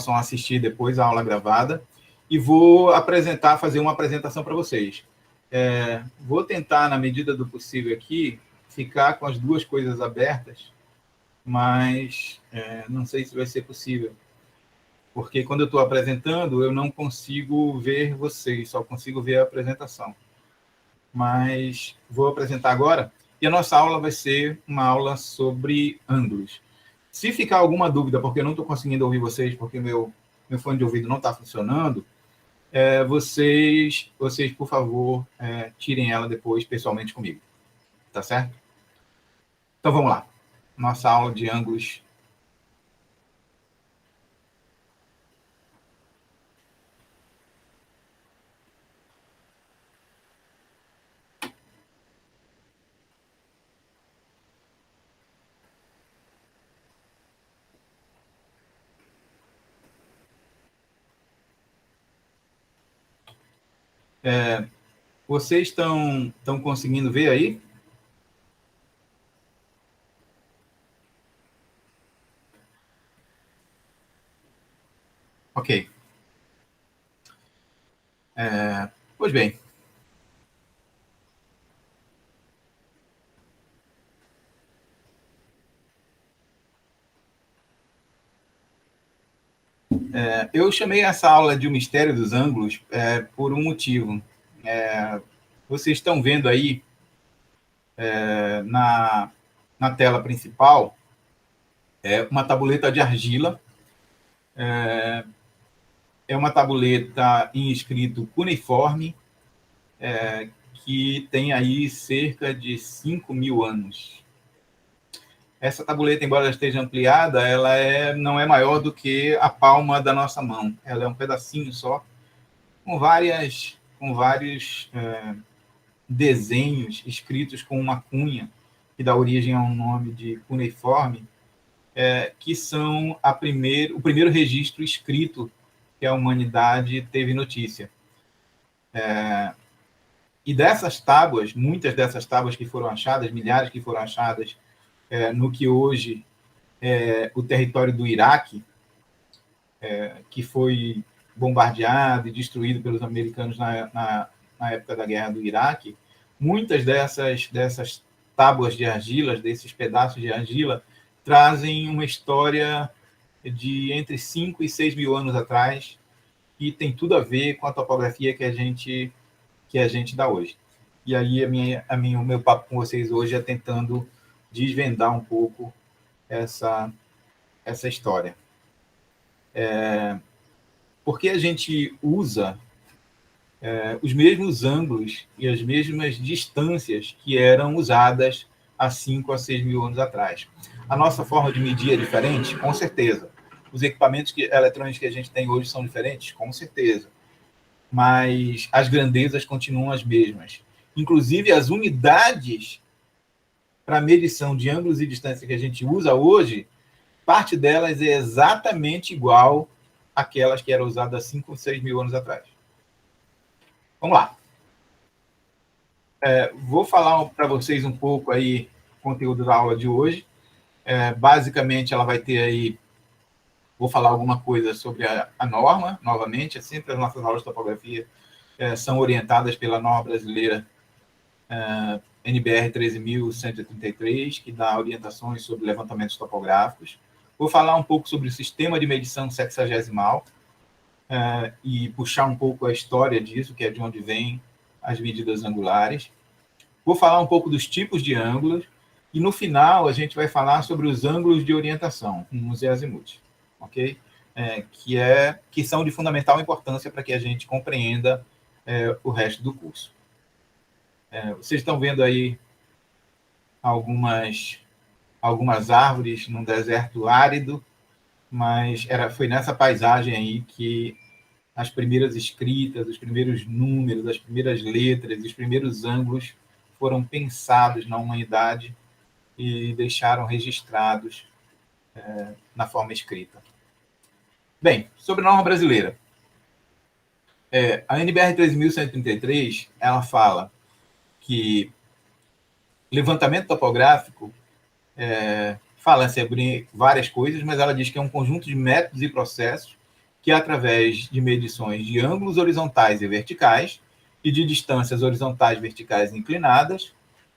possam assistir depois a aula gravada, e vou fazer uma apresentação para vocês. Vou tentar, na medida do possível aqui, ficar com as duas coisas abertas, mas não sei se vai ser possível, porque quando eu estou apresentando, eu não consigo ver vocês, só consigo ver a apresentação. Mas vou apresentar agora, e a nossa aula vai ser uma aula sobre ângulos. Se ficar alguma dúvida, porque eu não estou conseguindo ouvir vocês, porque meu fone de ouvido não está funcionando, vocês, por favor, tirem ela depois pessoalmente comigo. Tá certo? Então, vamos lá. Nossa aula de ângulos. Vocês estão conseguindo ver aí? Ok. Pois bem. Eu chamei essa aula de O Mistério dos Ângulos por um motivo. Vocês estão vendo aí na tela principal uma tabuleta de argila. É uma tabuleta em escrito cuneiforme, que tem aí cerca de 5.000 anos. Essa tabuleta, embora ela esteja ampliada, ela não é maior do que a palma da nossa mão. Ela é um pedacinho só, com vários desenhos escritos com uma cunha, que dá origem a um nome de cuneiforme, que são o primeiro registro escrito que a humanidade teve notícia. E dessas tábuas, muitas dessas tábuas que foram achadas, milhares que foram achadas no que hoje é o território do Iraque, que foi bombardeado e destruído pelos americanos na época da Guerra do Iraque, muitas dessas tábuas de argila, desses pedaços de argila, trazem uma história de entre 5 e 6 mil anos atrás, e tem tudo a ver com a topografia que a gente dá hoje. E aí o meu papo com vocês hoje é tentando desvendar um pouco essa história. Porque a gente usa os mesmos ângulos e as mesmas distâncias que eram usadas há 5 a 6 mil anos atrás. A nossa forma de medir é diferente? Com certeza. Os equipamentos eletrônicos que a gente tem hoje são diferentes? Com certeza. Mas as grandezas continuam as mesmas. Inclusive, as unidades para medição de ângulos e distâncias que a gente usa hoje, parte delas é exatamente igual àquelas que eram usadas há 5 ou 6 mil anos atrás. Vamos lá. Vou falar para vocês um pouco aí o conteúdo da aula de hoje. Basicamente, ela vai ter aí... Vou falar alguma coisa sobre a norma, novamente. Sempre as nossas aulas de topografia são orientadas pela norma brasileira NBR 13.133, que dá orientações sobre levantamentos topográficos. Vou falar um pouco sobre o sistema de medição sexagesimal e puxar um pouco a história disso, que é de onde vem as medidas angulares. Vou falar um pouco dos tipos de ângulos e, no final, a gente vai falar sobre os ângulos de orientação, uns e azimuth, ok? Que são de fundamental importância para que a gente compreenda o resto do curso. Vocês estão vendo aí algumas árvores num deserto árido, mas foi nessa paisagem aí que as primeiras escritas, os primeiros números, as primeiras letras, os primeiros ângulos foram pensados na humanidade e deixaram registrados na forma escrita. Bem, sobre a norma brasileira. A NBR 13.133, ela fala que levantamento topográfico fala sobre várias coisas, mas ela diz que é um conjunto de métodos e processos que, através de medições de ângulos horizontais e verticais e de distâncias horizontais, verticais e inclinadas,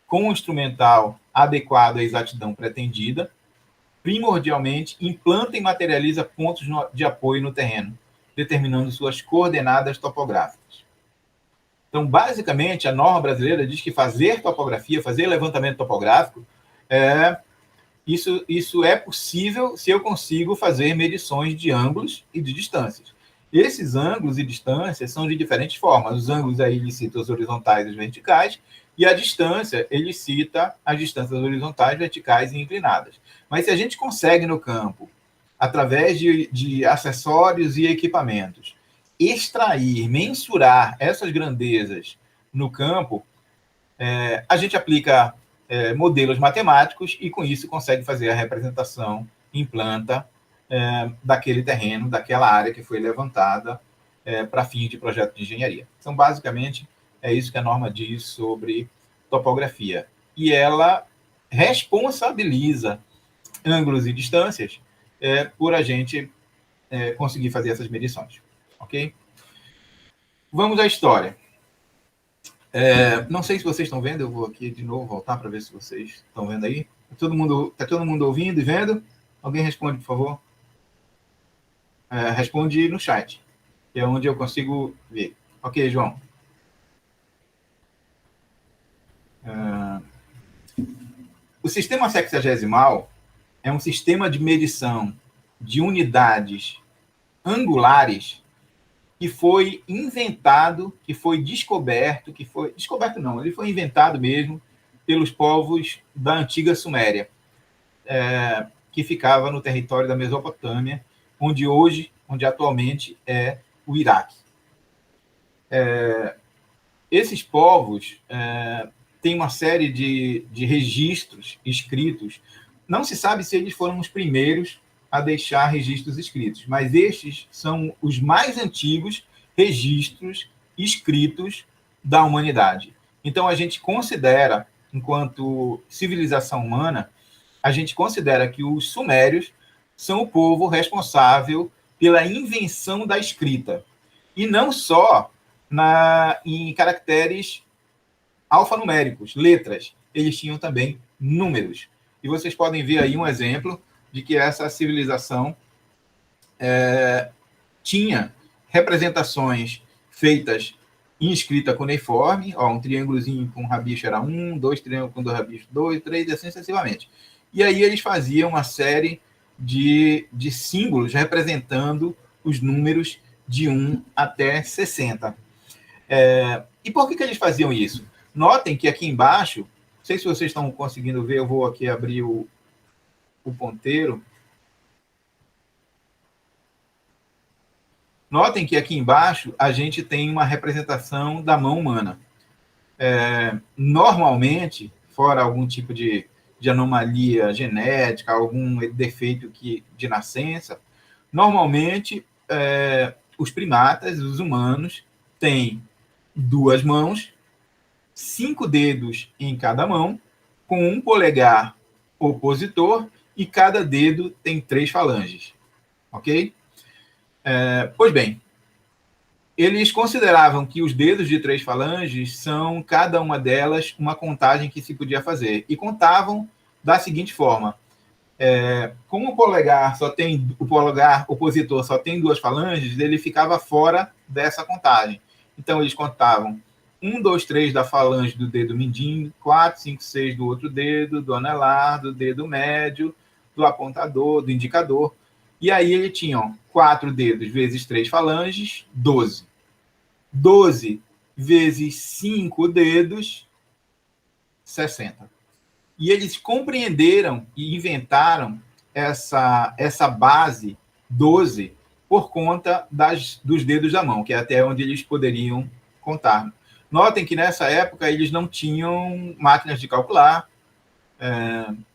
com um instrumental adequado à exatidão pretendida, primordialmente implanta e materializa pontos de apoio no terreno, determinando suas coordenadas topográficas. Então, basicamente, a norma brasileira diz que fazer topografia, fazer levantamento topográfico, isso é possível se eu consigo fazer medições de ângulos e de distâncias. Esses ângulos e distâncias são de diferentes formas. Os ângulos aí ele cita os horizontais e os verticais, e a distância ele cita as distâncias horizontais, verticais e inclinadas. Mas se a gente consegue no campo, através de acessórios e equipamentos, extrair, mensurar essas grandezas no campo, a gente aplica modelos matemáticos e, com isso, consegue fazer a representação em planta daquele terreno, daquela área que foi levantada para fins de projeto de engenharia. Então, basicamente, é isso que a norma diz sobre topografia. E ela responsabiliza ângulos e distâncias por a gente conseguir fazer essas medições. Ok? Vamos à história. Não sei se vocês estão vendo, eu vou aqui de novo voltar para ver se vocês estão vendo aí. Está todo mundo ouvindo e vendo? Alguém responde, por favor? Responde no chat, que é onde eu consigo ver. Ok, João. O sistema sexagesimal é um sistema de medição de unidades angulares que foi inventado, que foi descoberto, ele foi inventado mesmo pelos povos da antiga Suméria, que ficava no território da Mesopotâmia, onde atualmente é o Iraque. Esses povos têm uma série de registros escritos. Não se sabe se eles foram os primeiros a deixar registros escritos, mas estes são os mais antigos registros escritos da humanidade. Então, a gente considera, enquanto civilização humana, a gente considera que os sumérios são o povo responsável pela invenção da escrita. E não só em caracteres alfanuméricos, letras. Eles tinham também números. E vocês podem ver aí um exemplo de que essa civilização tinha representações feitas em escrita cuneiforme, um triângulozinho com rabicho era 1, 2 triângulos com 2 rabichos 2, 3, e assim sucessivamente. E aí eles faziam uma série de símbolos representando os números de 1 até 60. E por que eles faziam isso? Notem que aqui embaixo, não sei se vocês estão conseguindo ver, eu vou aqui abrir o ponteiro. Notem que aqui embaixo a gente tem uma representação da mão humana. Normalmente, fora algum tipo de anomalia genética, algum defeito de nascença, normalmente os primatas, os humanos, têm 2 mãos, 5 dedos em cada mão, com um polegar opositor, e cada dedo tem 3 falanges. Ok? Pois bem, eles consideravam que os dedos de 3 falanges são, cada uma delas, uma contagem que se podia fazer. E contavam da seguinte forma: como o polegar opositor só tem 2 falanges, ele ficava fora dessa contagem. Então, eles contavam 1, 2, 3 da falange do dedo mindinho, 4, 5, 6 do outro dedo, do anelar, do dedo médio, do apontador, do indicador. E aí ele tinha 4 dedos vezes 3 falanges, 12. 12 vezes 5 dedos, 60. E eles compreenderam e inventaram essa base 12 por conta dos dedos da mão, que é até onde eles poderiam contar. Notem que nessa época eles não tinham máquinas de calcular,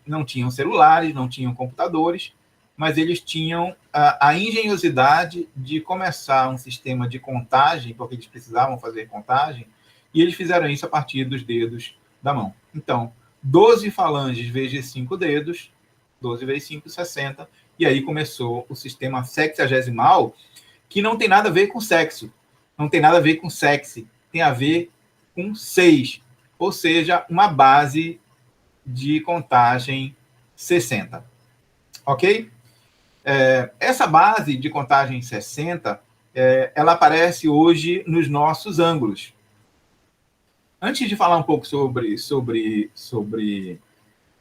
não tinham celulares, não tinham computadores, mas eles tinham a engenhosidade de começar um sistema de contagem, porque eles precisavam fazer contagem, e eles fizeram isso a partir dos dedos da mão. Então, 12 falanges vezes 5 dedos, 12 vezes 5, 60, e aí começou o sistema sexagesimal, que não tem nada a ver com sexo, não tem nada a ver com sexy, tem a ver com 6, ou seja, uma base de contagem 60. Ok? Essa base de contagem 60, ela aparece hoje nos nossos ângulos. Antes de falar um pouco sobre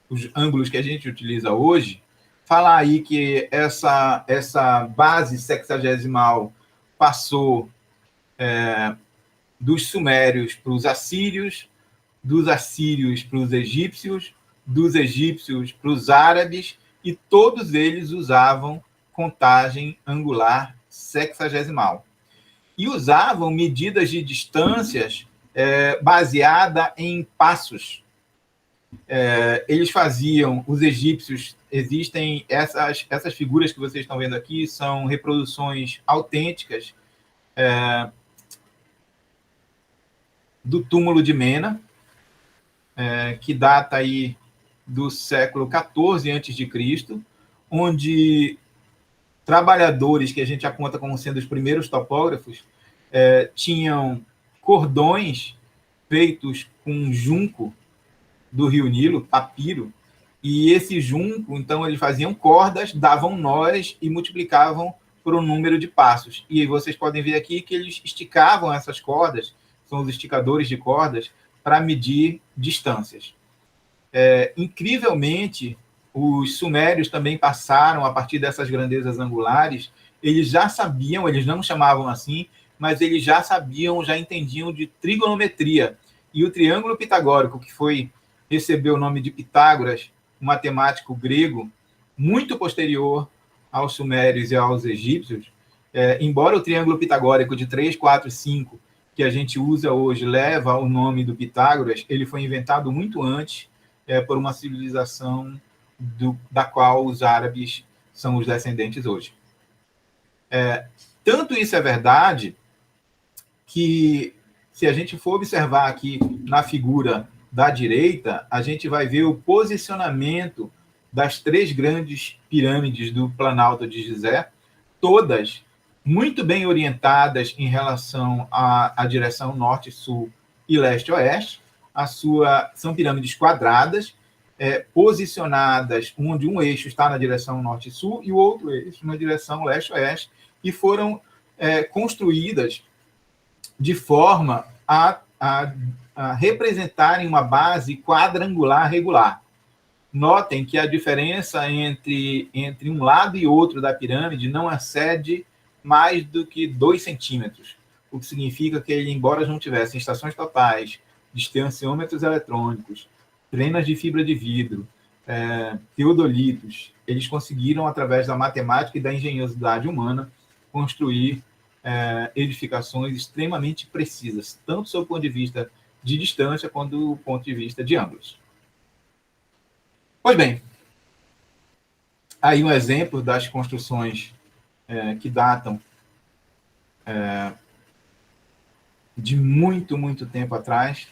os ângulos que a gente utiliza hoje, falar aí que essa base sexagesimal passou dos sumérios para os assírios, dos assírios para os egípcios, dos egípcios para os árabes, e todos eles usavam contagem angular sexagesimal. E usavam medidas de distâncias baseada em passos. Eles faziam, os egípcios, existem essas figuras que vocês estão vendo aqui, são reproduções autênticas do túmulo de Mena, que data aí do século XIV a.C., onde trabalhadores que a gente aponta como sendo os primeiros topógrafos tinham cordões feitos com junco do rio Nilo, papiro, e esse junco, então, eles faziam cordas, davam nós e multiplicavam por um número de passos. E vocês podem ver aqui que eles esticavam essas cordas, são os esticadores de cordas, para medir distâncias. Incrivelmente, os sumérios também passaram, a partir dessas grandezas angulares, eles já sabiam, eles não chamavam assim, mas eles já sabiam, já entendiam de trigonometria. E o triângulo pitagórico, que recebeu o nome de Pitágoras, um matemático grego, muito posterior aos sumérios e aos egípcios, embora o triângulo pitagórico de 3, 4, 5, que a gente usa hoje, leva o nome do Pitágoras, ele foi inventado muito antes por uma civilização da qual os árabes são os descendentes hoje. Tanto isso é verdade que, se a gente for observar aqui na figura da direita, a gente vai ver o posicionamento das 3 grandes pirâmides do Planalto de Gizé, todas muito bem orientadas em relação à direção norte, sul e leste-oeste. São pirâmides quadradas, posicionadas onde um eixo está na direção norte e sul e o outro eixo na direção leste-oeste, e foram construídas de forma a representarem uma base quadrangular regular. Notem que a diferença entre um lado e outro da pirâmide não excede mais do que 2 centímetros, o que significa que, embora não tivessem estações totais, distanciômetros eletrônicos, trenas de fibra de vidro, teodolitos, eles conseguiram, através da matemática e da engenhosidade humana, construir edificações extremamente precisas, tanto sob o ponto de vista de distância quanto do ponto de vista de ângulos. Pois bem, aí um exemplo das construções que datam de muito, muito tempo atrás,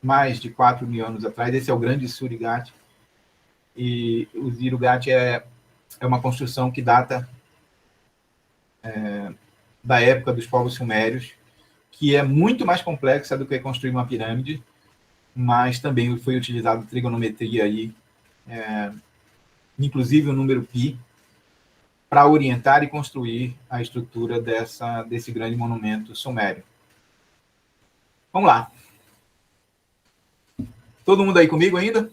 mais de 4.000 anos atrás. Esse é o Grande Surigate, e o Surigate é uma construção que data da época dos povos sumérios, que é muito mais complexa do que construir uma pirâmide, mas também foi utilizado trigonometria aí, inclusive o número π, para orientar e construir a estrutura desse grande monumento sumério. Vamos lá. Todo mundo aí comigo ainda?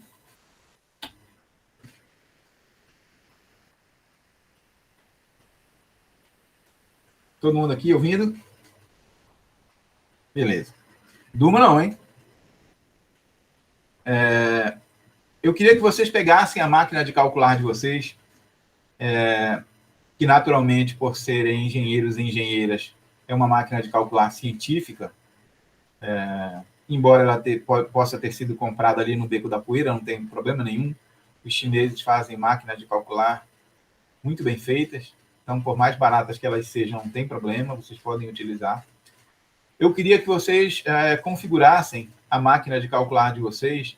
Todo mundo aqui ouvindo? Beleza. Durma não, hein? Eu queria que vocês pegassem a máquina de calcular de vocês, que naturalmente, por serem engenheiros e engenheiras, é uma máquina de calcular científica, embora ela possa ter sido comprada ali no Beco da Poeira, não tem problema nenhum. Os chineses fazem máquinas de calcular muito bem feitas, então, por mais baratas que elas sejam, não tem problema, vocês podem utilizar. Eu queria que vocês configurassem a máquina de calcular de vocês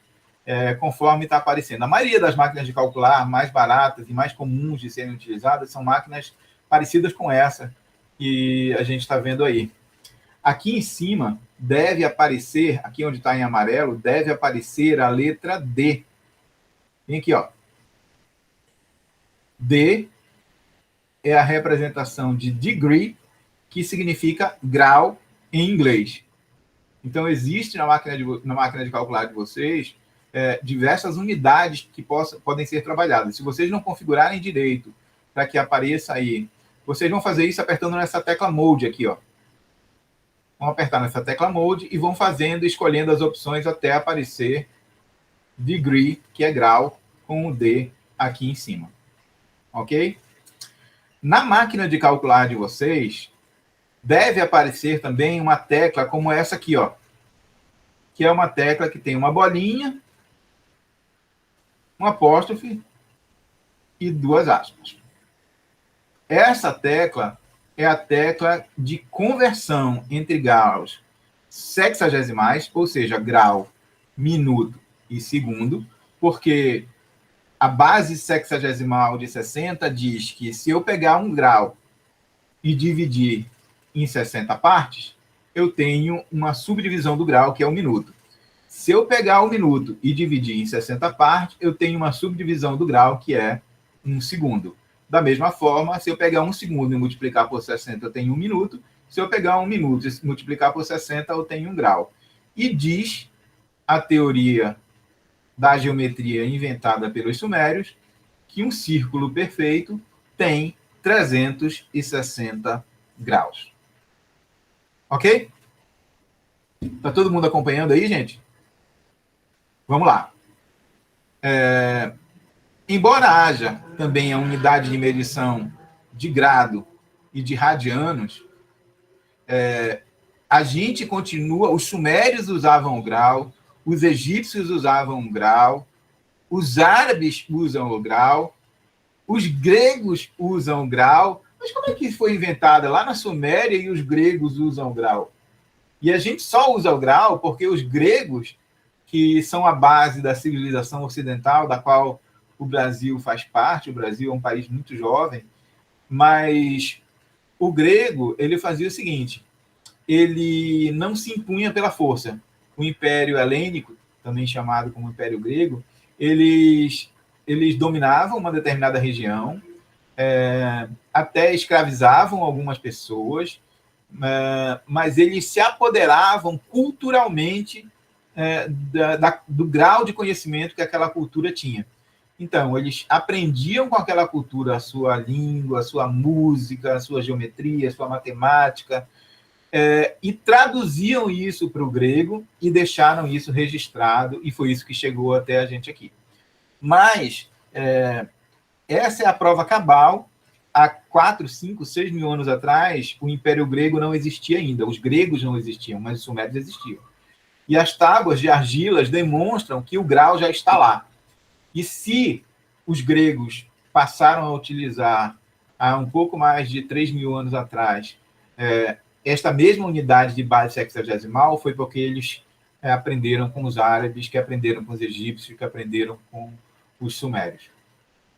conforme está aparecendo. A maioria das máquinas de calcular mais baratas e mais comuns de serem utilizadas são máquinas parecidas com essa que a gente está vendo aí. Aqui em cima deve aparecer, aqui onde está em amarelo, deve aparecer a letra D. Vem aqui, ó. D é a representação de degree, que significa grau em inglês. Então, existe na máquina de calcular de vocês diversas unidades que podem ser trabalhadas. Se vocês não configurarem direito para que apareça aí, vocês vão fazer isso apertando nessa tecla Mode aqui, ó. Vão apertar nessa tecla Mode e vão fazendo, escolhendo as opções até aparecer degree, que é grau, com o D aqui em cima. Ok? Na máquina de calcular de vocês, deve aparecer também uma tecla como essa aqui, ó, que é uma tecla que tem uma bolinha, um apóstrofe e duas aspas. Essa tecla é a tecla de conversão entre graus sexagesimais, ou seja, grau, minuto e segundo, porque a base sexagesimal de 60 diz que se eu pegar um grau e dividir em 60 partes, eu tenho uma subdivisão do grau, que é um minuto. Se eu pegar um minuto e dividir em 60 partes, eu tenho uma subdivisão do grau, que é um segundo. Da mesma forma, se eu pegar um segundo e multiplicar por 60, eu tenho um minuto. Se eu pegar um minuto e multiplicar por 60, eu tenho um grau. E diz a teoria da geometria inventada pelos sumérios que um círculo perfeito tem 360 graus. Ok? Tá todo mundo acompanhando aí, gente? Vamos lá. Embora haja também a unidade de medição de grado e de radianos, a gente continua, os sumérios usavam o grau, os egípcios usavam o grau, os árabes usam o grau, os gregos usam o grau. Mas como é que foi inventada lá na Suméria e os gregos usam o grau? E a gente só usa o grau porque os gregos, que são a base da civilização ocidental, da qual o Brasil faz parte, o Brasil é um país muito jovem, mas o grego, ele fazia o seguinte, ele não se impunha pela força. O Império Helênico, também chamado como Império Grego, eles dominavam uma determinada região, até escravizavam algumas pessoas, mas eles se apoderavam culturalmente do grau de conhecimento que aquela cultura tinha. Então, eles aprendiam com aquela cultura a sua língua, a sua música, a sua geometria, a sua matemática, e traduziam isso para o grego e deixaram isso registrado, e foi isso que chegou até a gente aqui. Mas essa é a prova cabal. Há 4, 5, 6 mil anos atrás, o Império Grego não existia ainda. Os gregos não existiam, mas os sumérios existiam. E as tábuas de argilas demonstram que o grau já está lá. E se os gregos passaram a utilizar, há um pouco mais de 3 mil anos atrás, esta mesma unidade de base sexagesimal, foi porque eles aprenderam com os árabes, que aprenderam com os egípcios, que aprenderam com os sumérios.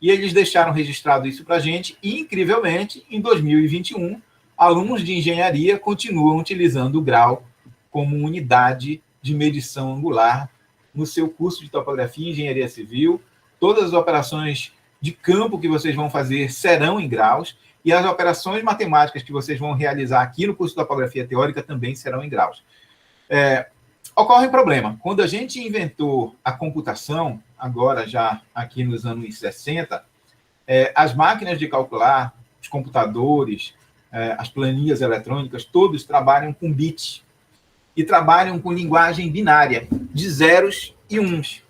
E eles deixaram registrado isso para a gente, e, incrivelmente, em 2021, alunos de engenharia continuam utilizando o grau como unidade de medição angular no seu curso de topografia e engenharia civil. Todas as operações de campo que vocês vão fazer serão em graus, e as operações matemáticas que vocês vão realizar aqui no curso de topografia teórica também serão em graus. Ocorre um problema. Quando a gente inventou a computação, agora já aqui nos anos 60, as máquinas de calcular, os computadores, as planilhas eletrônicas, todos trabalham com bits e trabalham com linguagem binária, de zeros e uns.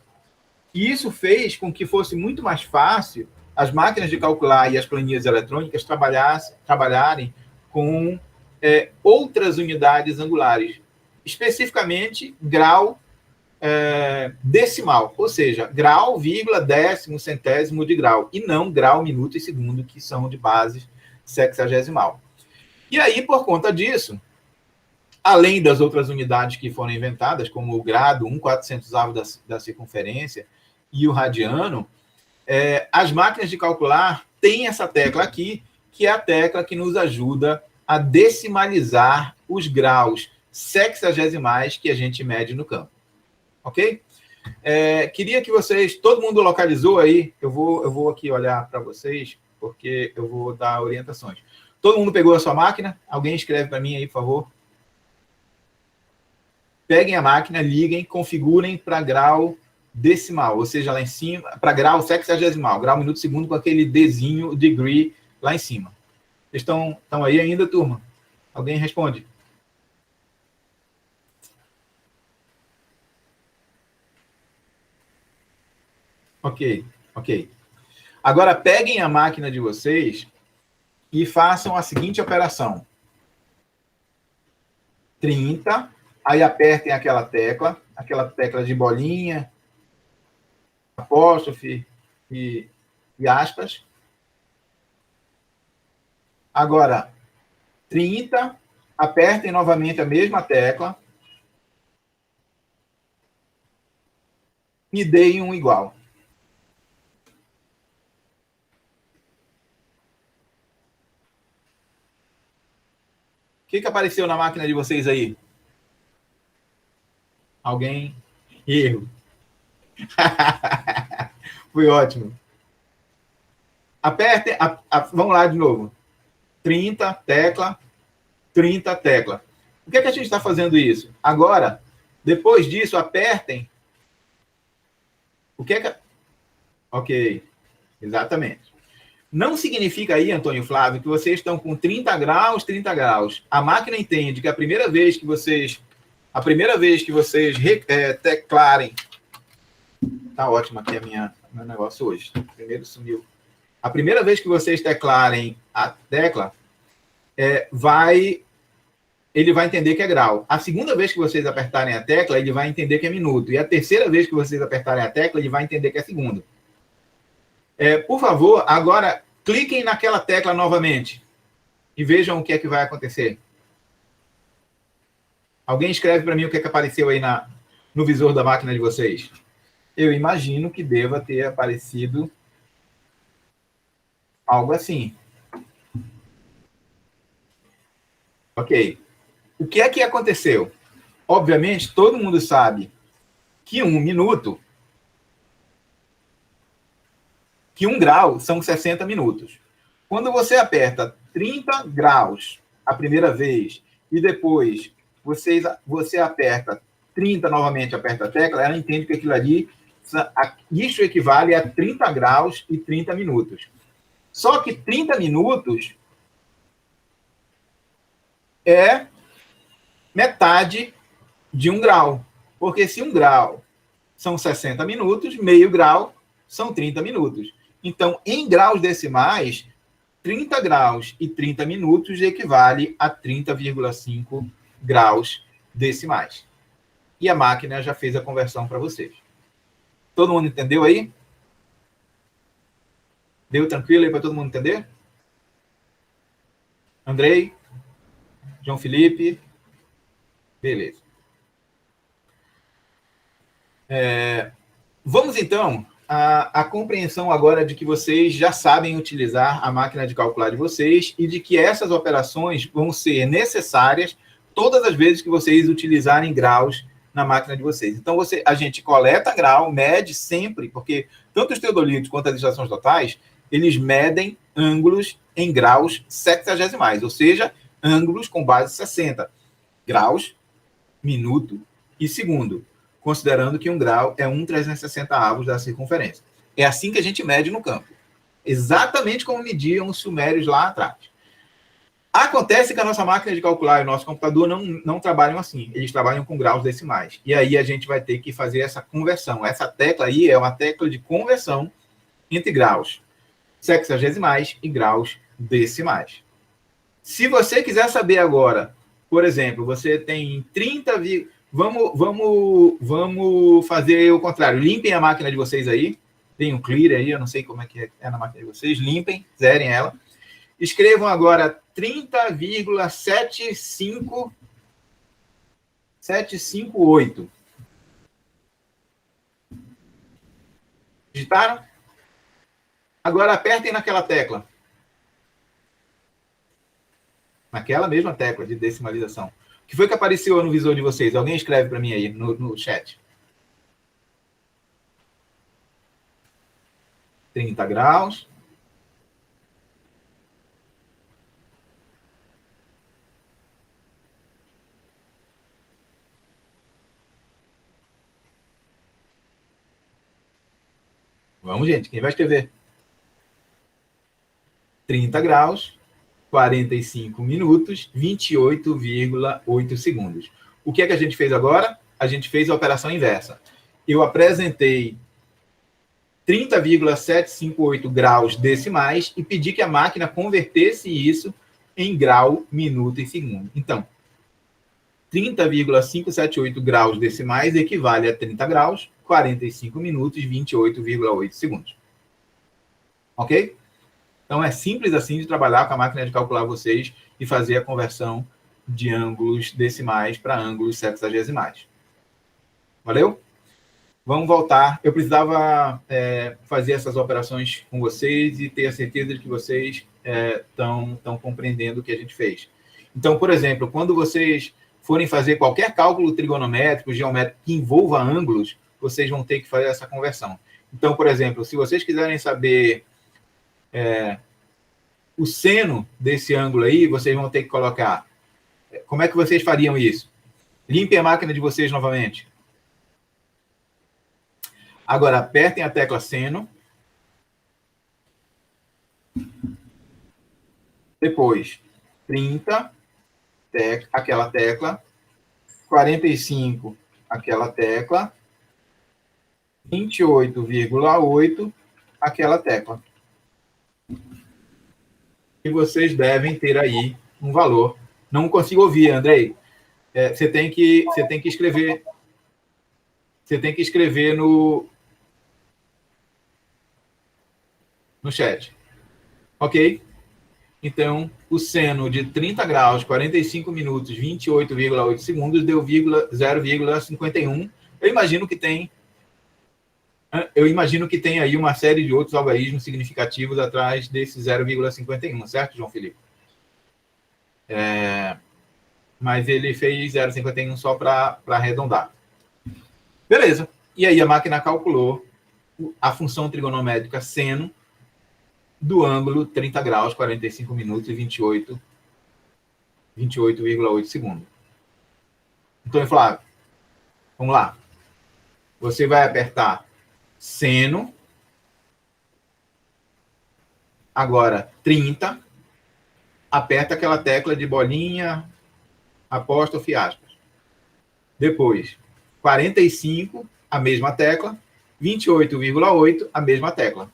E isso fez com que fosse muito mais fácil as máquinas de calcular e as planilhas eletrônicas trabalharem com outras unidades angulares, especificamente grau decimal, ou seja, grau, vírgula, décimo, centésimo de grau, e não grau, minuto e segundo, que são de base sexagesimal. E aí, por conta disso, além das outras unidades que foram inventadas, como o grado, 1/400º da circunferência, e o radiano, as máquinas de calcular têm essa tecla aqui, que é a tecla que nos ajuda a decimalizar os graus sexagesimais que a gente mede no campo. Ok? Queria que vocês... Todo mundo localizou aí? Eu vou aqui olhar para vocês, porque eu vou dar orientações. Todo mundo pegou a sua máquina? Alguém escreve para mim aí, por favor. Peguem a máquina, liguem, configurem para grau decimal, ou seja, lá em cima, para grau sexagesimal, grau minuto segundo com aquele Dzinho, degree, lá em cima. Vocês estão aí ainda, turma? Alguém responde? Ok. Agora, peguem a máquina de vocês e façam a seguinte operação. 30, aí apertem aquela tecla de bolinha, apóstrofe e aspas. Agora, 30, apertem novamente a mesma tecla e deem um igual. O que apareceu na máquina de vocês aí? Alguém? Erro. Foi ótimo. Apertem, vamos lá de novo. 30, tecla, 30, tecla. Por que a gente está fazendo isso? Agora, depois disso, apertem. O que é que... Ok, exatamente. Não significa aí, Antônio Flávio, que vocês estão com 30 graus, 30 graus. A máquina entende que a primeira vez que vocês teclarem... Tá ótimo aqui meu negócio hoje. Primeiro sumiu. A primeira vez que vocês teclarem a tecla, ele vai entender que é grau. A segunda vez que vocês apertarem a tecla, ele vai entender que é minuto. E a terceira vez que vocês apertarem a tecla, ele vai entender que é segundo. Por favor, agora cliquem naquela tecla novamente e vejam o que é que vai acontecer. Alguém escreve para mim o que é que apareceu aí no visor da máquina de vocês. Eu imagino que deva ter aparecido algo assim. Ok. O que é que aconteceu? Obviamente, todo mundo sabe que 1 minuto, que 1 grau são 60 minutos. Quando você aperta 30 graus a primeira vez e depois você aperta 30 novamente, aperta a tecla, ela entende que aquilo ali, isso equivale a 30 graus e 30 minutos. Só que 30 minutos é metade de 1 grau. Porque se 1 grau são 60 minutos, meio grau são 30 minutos. Então, em graus decimais, 30 graus e 30 minutos equivale a 30,5 graus decimais. E a máquina já fez a conversão para vocês. Todo mundo entendeu aí? Deu tranquilo aí para todo mundo entender? Andrei? João Felipe? Beleza. Vamos, então, à compreensão agora de que vocês já sabem utilizar a máquina de calcular de vocês e de que essas operações vão ser necessárias todas as vezes que vocês utilizarem graus na máquina de vocês. Então, a gente coleta grau, mede sempre, porque tanto os teodolitos quanto as estações totais, eles medem ângulos em graus sexagesimais, ou seja, ângulos com base 60 graus, minuto e segundo, considerando que 1 grau é 1/360 da circunferência. É assim que a gente mede no campo. Exatamente como mediam os sumérios lá atrás. Acontece que a nossa máquina de calcular e o nosso computador não trabalham assim. Eles trabalham com graus decimais. E aí a gente vai ter que fazer essa conversão. Essa tecla aí é uma tecla de conversão entre graus sexagesimais e graus decimais. Se você quiser saber agora, por exemplo, você tem 30... Vamos fazer o contrário. Limpem a máquina de vocês aí. Tem um clear aí, eu não sei como é que é na máquina de vocês. Limpem, zerem ela. Escrevam agora 30,758. Digitaram? Agora apertem naquela tecla. naquela mesma tecla de decimalização. O que foi que apareceu no visor de vocês? Alguém escreve para mim aí no chat. 30 graus. Vamos, gente, quem vai escrever? 30 graus, 45 minutos, 28,8 segundos. O que é que a gente fez agora? A gente fez a operação inversa. Eu apresentei 30,758 graus decimais e pedi que a máquina convertesse isso em grau, minuto e segundo. Então, 30,578 graus decimais equivale a 30 graus, 45 minutos, 28,8 segundos. Ok? Então, é simples assim de trabalhar com a máquina de calcular vocês e fazer a conversão de ângulos decimais para ângulos sexagesimais. Valeu? Vamos voltar. Eu precisava fazer essas operações com vocês e ter a certeza de que vocês estão compreendendo o que a gente fez. Então, por exemplo, quando vocês forem fazer qualquer cálculo trigonométrico, geométrico que envolva ângulos, vocês vão ter que fazer essa conversão. Então, por exemplo, se vocês quiserem saber o seno desse ângulo aí, vocês vão ter que colocar. Como é que vocês fariam isso? Limpem a máquina de vocês novamente. Agora, apertem a tecla seno. Depois, 30, aquela tecla. 45, aquela tecla. 28,8, aquela tecla. E vocês devem ter aí um valor. Não consigo ouvir, Andrei. Você tem que escrever. Você tem que escrever no chat. Ok? Então, o seno de 30 graus, 45 minutos, 28,8 segundos deu 0,51. Eu imagino que tem aí uma série de outros algarismos significativos atrás desse 0,51, certo, João Felipe? Mas ele fez 0,51 só para arredondar. Beleza. E aí a máquina calculou a função trigonométrica seno do ângulo 30 graus, 45 minutos e 28,8 segundos. Então, Flávio, vamos lá. Você vai apertar seno, agora 30, aperta aquela tecla de bolinha, apóstrofe, aspas. Depois, 45, a mesma tecla, 28,8, a mesma tecla.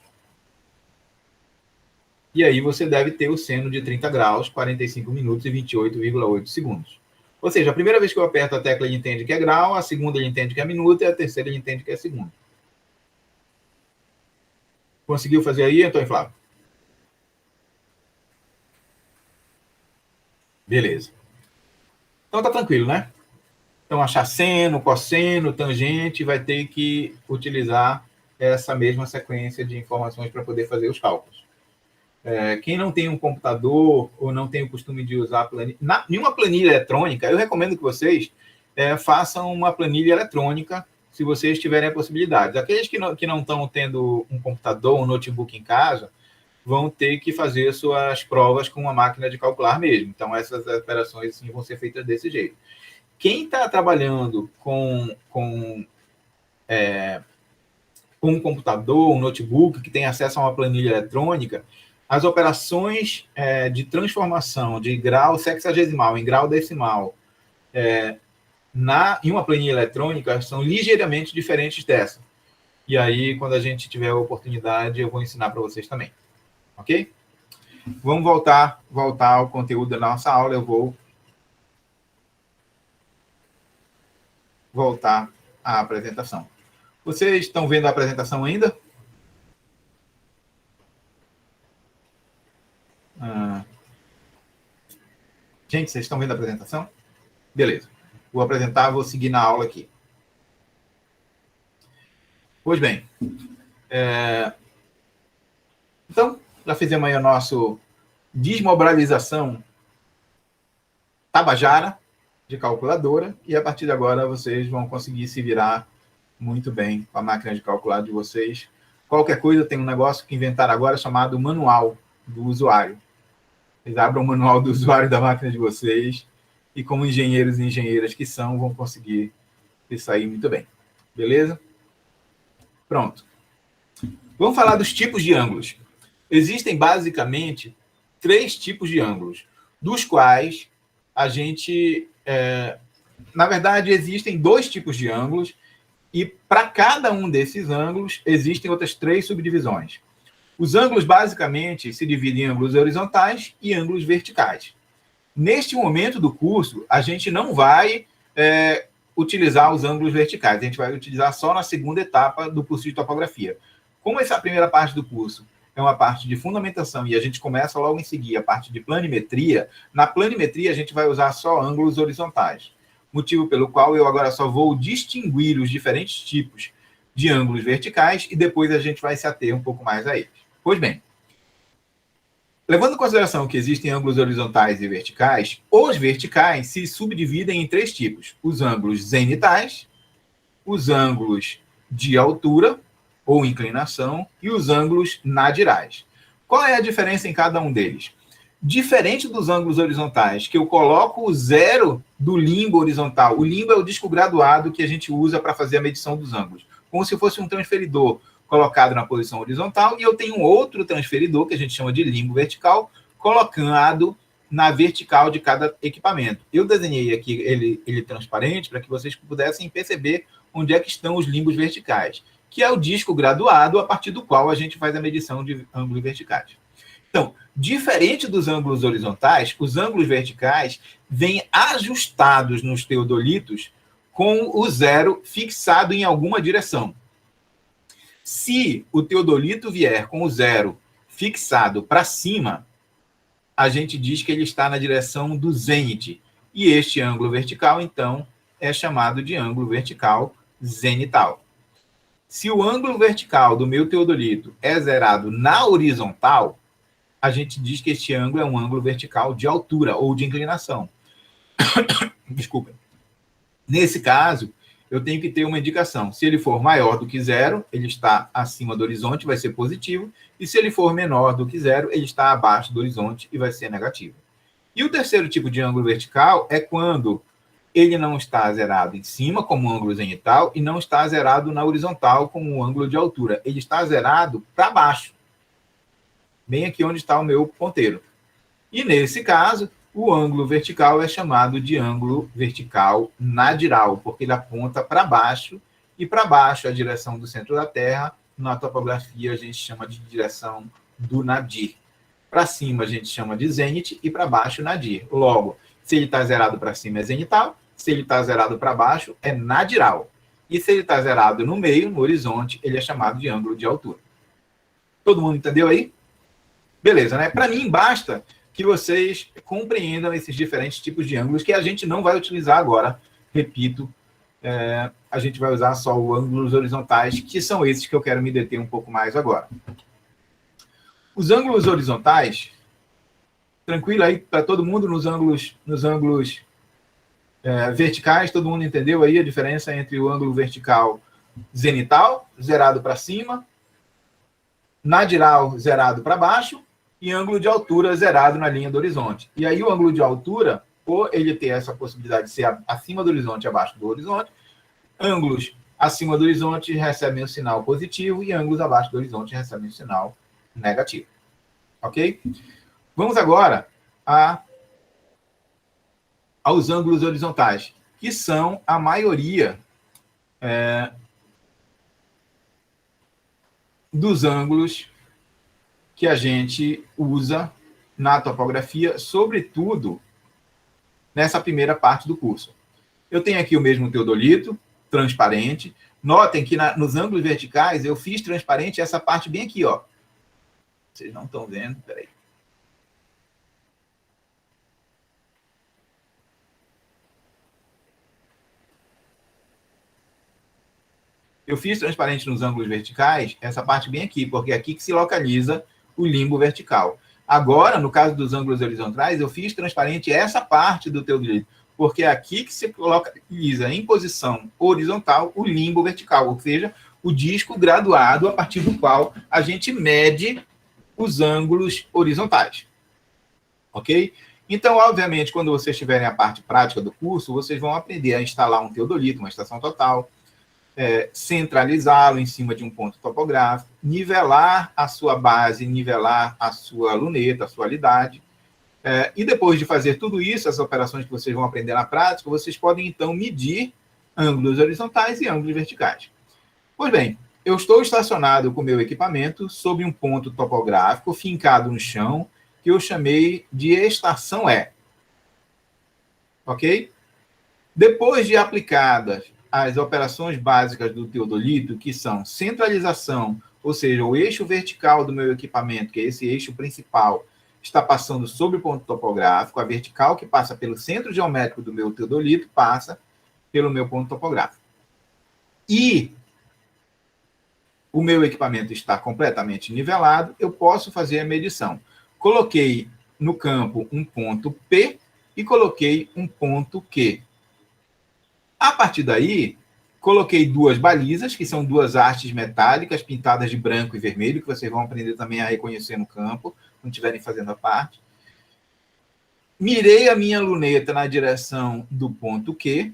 E aí você deve ter o seno de 30 graus, 45 minutos e 28,8 segundos. Ou seja, a primeira vez que eu aperto a tecla, ele entende que é grau, a segunda ele entende que é minuto e a terceira ele entende que é segundo. Conseguiu fazer aí, Antônio Flávio? Beleza. Então tá tranquilo, né? Então, achar seno, cosseno, tangente, vai ter que utilizar essa mesma sequência de informações para poder fazer os cálculos. Quem não tem um computador ou não tem o costume de usar planilha, nenhuma planilha eletrônica, eu recomendo que vocês façam uma planilha eletrônica, se vocês tiverem a possibilidade. Aqueles que não estão tendo um computador, um notebook em casa, vão ter que fazer suas provas com uma máquina de calcular mesmo. Então, essas operações assim, vão ser feitas desse jeito. Quem está trabalhando com um computador, um notebook, que tem acesso a uma planilha eletrônica, as operações de transformação de grau sexagesimal em grau decimal em uma planilha eletrônica são ligeiramente diferentes dessa. E aí, quando a gente tiver a oportunidade, eu vou ensinar para vocês também. Ok? Vamos voltar ao conteúdo da nossa aula. Eu vou voltar à apresentação. Vocês estão vendo a apresentação ainda? Gente, vocês estão vendo a apresentação? Beleza. Vou apresentar, vou seguir na aula aqui. Pois bem. Então, já fizemos aí a nossa desmobilização Tabajara de calculadora, e a partir de agora vocês vão conseguir se virar muito bem com a máquina de calcular de vocês. Qualquer coisa, tem um negócio que inventaram agora chamado manual do usuário. Vocês abram o manual do usuário da máquina de vocês e, como engenheiros e engenheiras que são, vão conseguir sair muito bem. Beleza? Pronto. Vamos falar dos tipos de ângulos. Existem, basicamente, 3 tipos de ângulos, dos quais a gente... na verdade, existem 2 tipos de ângulos, e para cada um desses ângulos, existem outras 3 subdivisões. Os ângulos, basicamente, se dividem em ângulos horizontais e ângulos verticais. Neste momento do curso, a gente não vai utilizar os ângulos verticais, a gente vai utilizar só na segunda etapa do curso de topografia. Como essa primeira parte do curso é uma parte de fundamentação e a gente começa logo em seguida a parte de planimetria, na planimetria a gente vai usar só ângulos horizontais. Motivo pelo qual eu agora só vou distinguir os diferentes tipos de ângulos verticais e depois a gente vai se ater um pouco mais a eles. Pois bem, levando em consideração que existem ângulos horizontais e verticais, os verticais se subdividem em 3 tipos: os ângulos zenitais, os ângulos de altura ou inclinação e os ângulos nadirais. Qual é a diferença em cada um deles? Diferente dos ângulos horizontais, que eu coloco o zero do limbo horizontal. O limbo é o disco graduado que a gente usa para fazer a medição dos ângulos, como se fosse um transferidor colocado na posição horizontal, e eu tenho um outro transferidor, que a gente chama de limbo vertical, colocado na vertical de cada equipamento. Eu desenhei aqui ele transparente para que vocês pudessem perceber onde é que estão os limbos verticais, que é o disco graduado a partir do qual a gente faz a medição de ângulos verticais. Então, diferente dos ângulos horizontais, os ângulos verticais vêm ajustados nos teodolitos com o zero fixado em alguma direção. Se o teodolito vier com o zero fixado para cima, a gente diz que ele está na direção do zênite. E este ângulo vertical, então, é chamado de ângulo vertical zenital. Se o ângulo vertical do meu teodolito é zerado na horizontal, a gente diz que este ângulo é um ângulo vertical de altura ou de inclinação. Desculpa. Nesse caso, eu tenho que ter uma indicação. Se ele for maior do que zero, ele está acima do horizonte, vai ser positivo. E se ele for menor do que zero, ele está abaixo do horizonte e vai ser negativo. E o terceiro tipo de ângulo vertical é quando ele não está zerado em cima, como o ângulo zenital, e não está zerado na horizontal, como o ângulo de altura. Ele está zerado para baixo, bem aqui onde está o meu ponteiro. E nesse caso, o ângulo vertical é chamado de ângulo vertical nadiral, porque ele aponta para baixo, e para baixo a direção do centro da Terra, na topografia a gente chama de direção do nadir. Para cima a gente chama de zênite e para baixo nadir. Logo, se ele está zerado para cima é zenital, se ele está zerado para baixo é nadiral. E se ele está zerado no meio, no horizonte, ele é chamado de ângulo de altura. Todo mundo entendeu aí? Beleza, né? Para mim, basta que vocês compreendam esses diferentes tipos de ângulos que a gente não vai utilizar agora. Repito, a gente vai usar só os ângulos horizontais, que são esses que eu quero me deter um pouco mais agora. Os ângulos horizontais, tranquilo aí para todo mundo nos ângulos verticais, todo mundo entendeu aí a diferença entre o ângulo vertical zenital, zerado para cima, nadiral, zerado para baixo, e ângulo de altura zerado na linha do horizonte. E aí o ângulo de altura, por ele ter essa possibilidade de ser acima do horizonte e abaixo do horizonte, ângulos acima do horizonte recebem o sinal positivo e ângulos abaixo do horizonte recebem o sinal negativo. Ok? Vamos agora aos ângulos horizontais, que são a maioria dos ângulos que a gente usa na topografia, sobretudo nessa primeira parte do curso. Eu tenho aqui o mesmo teodolito, transparente. Notem que nos ângulos verticais eu fiz transparente essa parte bem aqui, ó. Vocês não estão vendo? Peraí. Eu fiz transparente nos ângulos verticais essa parte bem aqui, porque é aqui que se localiza o limbo vertical. Agora, no caso dos ângulos horizontais, eu fiz transparente essa parte do teodolito, porque é aqui que se localiza em posição horizontal o limbo vertical, ou seja, o disco graduado a partir do qual a gente mede os ângulos horizontais. Ok? Então, obviamente, quando vocês tiverem a parte prática do curso, vocês vão aprender a instalar um teodolito, uma estação total, centralizá-lo em cima de um ponto topográfico, nivelar a sua base, nivelar a sua luneta, a sua alidade. E depois de fazer tudo isso, as operações que vocês vão aprender na prática, vocês podem, então, medir ângulos horizontais e ângulos verticais. Pois bem, eu estou estacionado com o meu equipamento sobre um ponto topográfico fincado no chão, que eu chamei de estação E. Ok? Depois de aplicadas as operações básicas do teodolito, que são centralização, ou seja, o eixo vertical do meu equipamento, que é esse eixo principal, está passando sobre o ponto topográfico, a vertical que passa pelo centro geométrico do meu teodolito passa pelo meu ponto topográfico. E o meu equipamento está completamente nivelado, eu posso fazer a medição. Coloquei no campo um ponto P e coloquei um ponto Q. A partir daí, coloquei duas balizas, que são duas hastes metálicas pintadas de branco e vermelho, que vocês vão aprender também a reconhecer no campo, quando estiverem fazendo a parte. Mirei a minha luneta na direção do ponto Q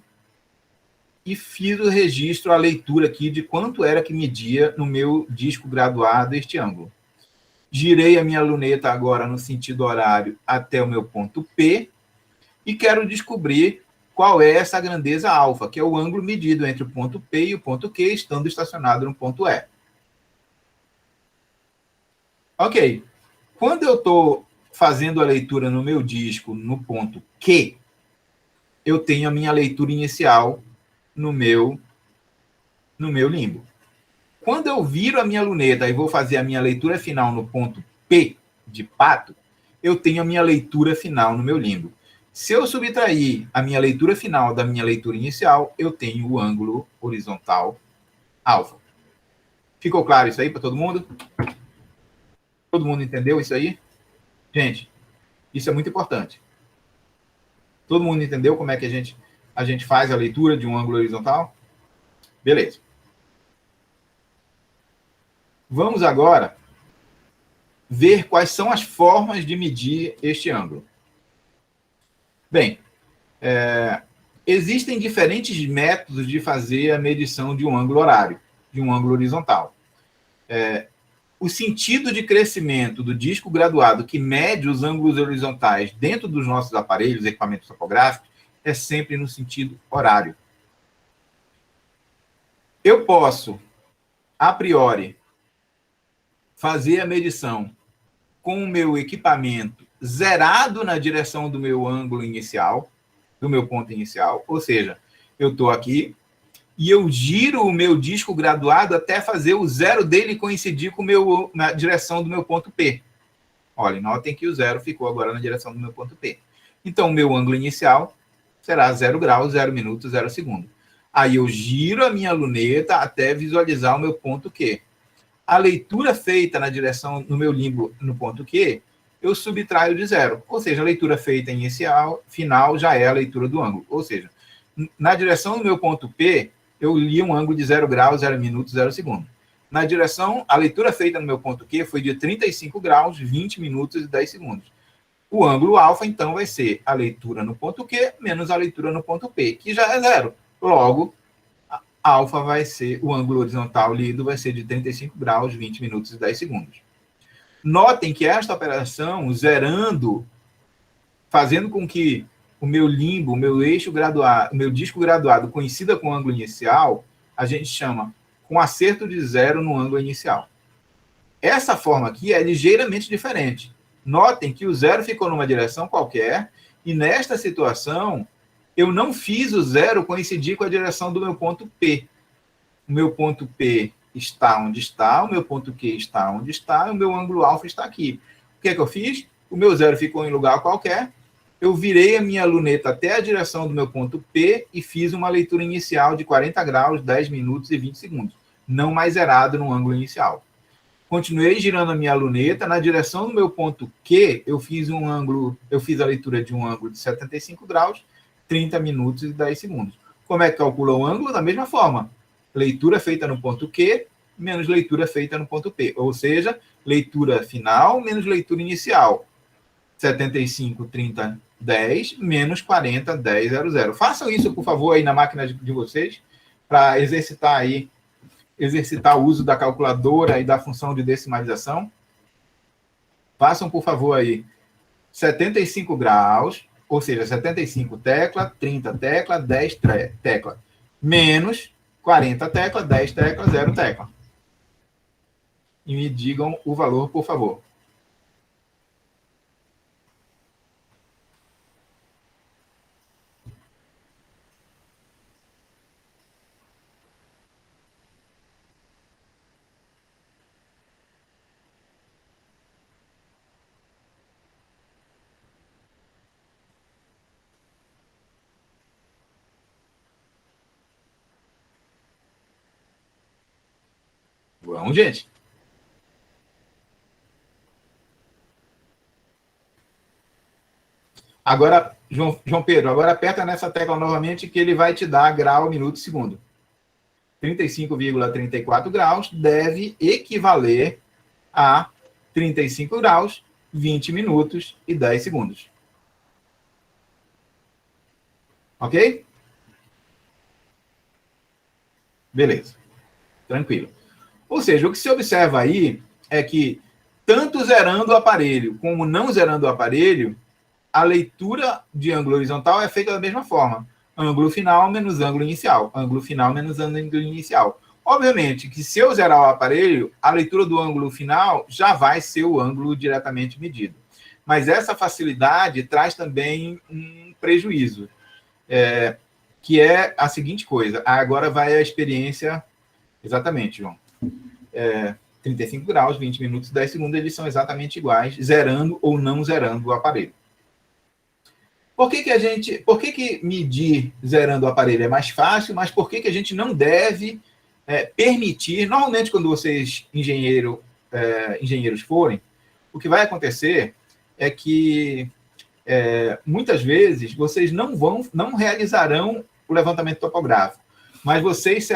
e fiz o registro, a leitura aqui de quanto era que media no meu disco graduado este ângulo. Girei a minha luneta agora no sentido horário até o meu ponto P e quero descobrir qual é essa grandeza alfa, que é o ângulo medido entre o ponto P e o ponto Q, estando estacionado no ponto E. Ok. Quando eu estou fazendo a leitura no meu disco no ponto Q, eu tenho a minha leitura inicial no meu limbo. Quando eu viro a minha luneta e vou fazer a minha leitura final no ponto P de pato, eu tenho a minha leitura final no meu limbo. Se eu subtrair a minha leitura final da minha leitura inicial, eu tenho o ângulo horizontal alfa. Ficou claro isso aí para todo mundo? Todo mundo entendeu isso aí? Gente, isso é muito importante. Todo mundo entendeu como é que a gente faz a leitura de um ângulo horizontal? Beleza. Vamos agora ver quais são as formas de medir este ângulo. Bem, existem diferentes métodos de fazer a medição de um ângulo horário, de um ângulo horizontal. O sentido de crescimento do disco graduado que mede os ângulos horizontais dentro dos nossos aparelhos, equipamentos topográficos, é sempre no sentido horário. Eu posso, a priori, fazer a medição com o meu equipamento zerado na direção do meu ângulo inicial, do meu ponto inicial, ou seja, eu estou aqui e eu giro o meu disco graduado até fazer o zero dele coincidir com na direção do meu ponto P. Olha, notem que o zero ficou agora na direção do meu ponto P. Então, o meu ângulo inicial será 0 graus, 0 minutos, 0 segundo. Aí eu giro a minha luneta até visualizar o meu ponto Q. A leitura feita na direção, no meu limbo, no ponto Q, eu subtraio de zero. Ou seja, a leitura feita inicial, final, já é a leitura do ângulo. Ou seja, na direção do meu ponto P, eu li um ângulo de 0 graus, 0 minutos, 0 segundo. Na direção, a leitura feita no meu ponto Q foi de 35 graus, 20 minutos e 10 segundos. O ângulo alfa, então, vai ser a leitura no ponto Q menos a leitura no ponto P, que já é zero. Logo, alfa vai ser, o ângulo horizontal lido vai ser de 35 graus, 20 minutos e 10 segundos. Notem que esta operação, zerando, fazendo com que o meu limbo, o meu eixo graduado, o meu disco graduado coincida com o ângulo inicial, a gente chama com acerto de zero no ângulo inicial. Essa forma aqui é ligeiramente diferente. Notem que o zero ficou numa direção qualquer, e nesta situação, eu não fiz o zero coincidir com a direção do meu ponto P. O meu ponto P está onde está, o meu ponto Q está onde está, e o meu ângulo alfa está aqui. O que é que eu fiz? O meu zero ficou em lugar qualquer, eu virei a minha luneta até a direção do meu ponto P e fiz uma leitura inicial de 40 graus, 10 minutos e 20 segundos. Não mais zerado no ângulo inicial. continuei girando a minha luneta, na direção do meu ponto Q, eu fiz a leitura de um ângulo de 75 graus, 30 minutos e 10 segundos. Como é que calcula o ângulo? Da mesma forma. Leitura feita no ponto Q, menos leitura feita no ponto P. Ou seja, leitura final menos leitura inicial. 75, 30, 10, menos 40, 10, 00. Façam isso, por favor, aí na máquina de vocês, para exercitar o uso da calculadora e da função de decimalização. Façam, por favor, aí 75 graus, ou seja, 75 tecla, 30 tecla, 10 tecla, menos 40 tecla, 10 tecla, 0 tecla. E me digam o valor, por favor. Vamos, gente. Agora, João Pedro, agora aperta nessa tecla novamente que ele vai te dar grau, minuto, segundo. 35,34 graus deve equivaler a 35 graus, 20 minutos e 10 segundos. Ok? Beleza. Tranquilo. Ou seja, o que se observa aí é que, tanto zerando o aparelho como não zerando o aparelho, a leitura de ângulo horizontal é feita da mesma forma. Ângulo final menos ângulo inicial. Ângulo final menos ângulo inicial. Obviamente que se eu zerar o aparelho, a leitura do ângulo final já vai ser o ângulo diretamente medido. Mas essa facilidade traz também um prejuízo, que é a seguinte coisa. Agora vai a experiência... Exatamente, João. 35 graus, 20 minutos, 10 segundos, eles são exatamente iguais, zerando ou não zerando o aparelho. Por que medir zerando o aparelho é mais fácil, mas por que a gente não deve permitir, normalmente quando vocês, engenheiros forem, o que vai acontecer é que muitas vezes vocês não realizarão o levantamento topográfico, mas vocês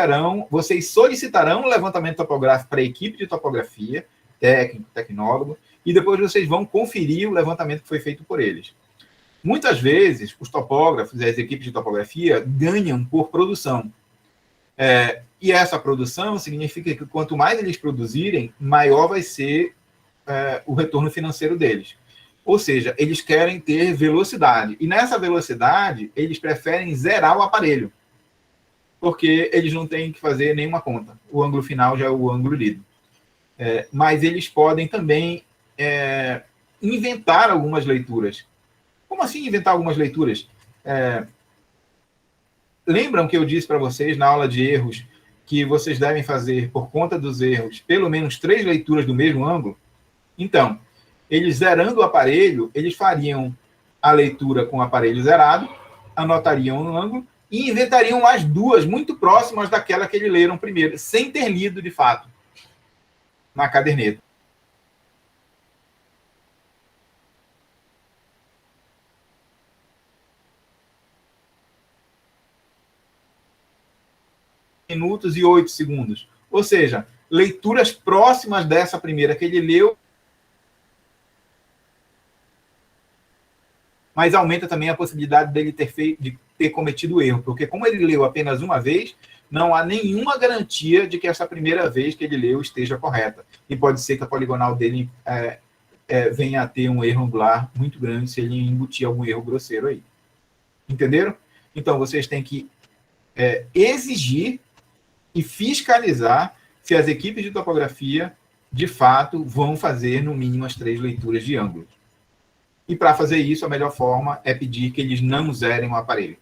solicitarão o levantamento topográfico para a equipe de topografia, técnico, tecnólogo, e depois vocês vão conferir o levantamento que foi feito por eles. Muitas vezes, os topógrafos e as equipes de topografia ganham por produção. E essa produção significa que quanto mais eles produzirem, maior vai ser o retorno financeiro deles. Ou seja, eles querem ter velocidade. E nessa velocidade, eles preferem zerar o aparelho, porque eles não têm que fazer nenhuma conta. O ângulo final já é o ângulo lido. Mas eles podem também inventar algumas leituras. Como assim inventar algumas leituras? Lembram que eu disse para vocês na aula de erros que vocês devem fazer, por conta dos erros, pelo menos 3 leituras do mesmo ângulo? Então, eles zerando o aparelho, eles fariam a leitura com o aparelho zerado, anotariam no ângulo e inventariam mais 2 muito próximas daquela que eles leram primeiro, sem ter lido de fato na caderneta. Minutos e 8 segundos. Ou seja, leituras próximas dessa primeira que ele leu, mas aumenta também a possibilidade dele de ter cometido erro, porque como ele leu apenas uma vez, não há nenhuma garantia de que essa primeira vez que ele leu esteja correta. E pode ser que a poligonal dele venha a ter um erro angular muito grande se ele embutir algum erro grosseiro aí. Entenderam? Então, vocês têm que exigir e fiscalizar se as equipes de topografia, de fato, vão fazer, no mínimo, as 3 leituras de ângulos. E, para fazer isso, a melhor forma é pedir que eles não zerem o aparelho.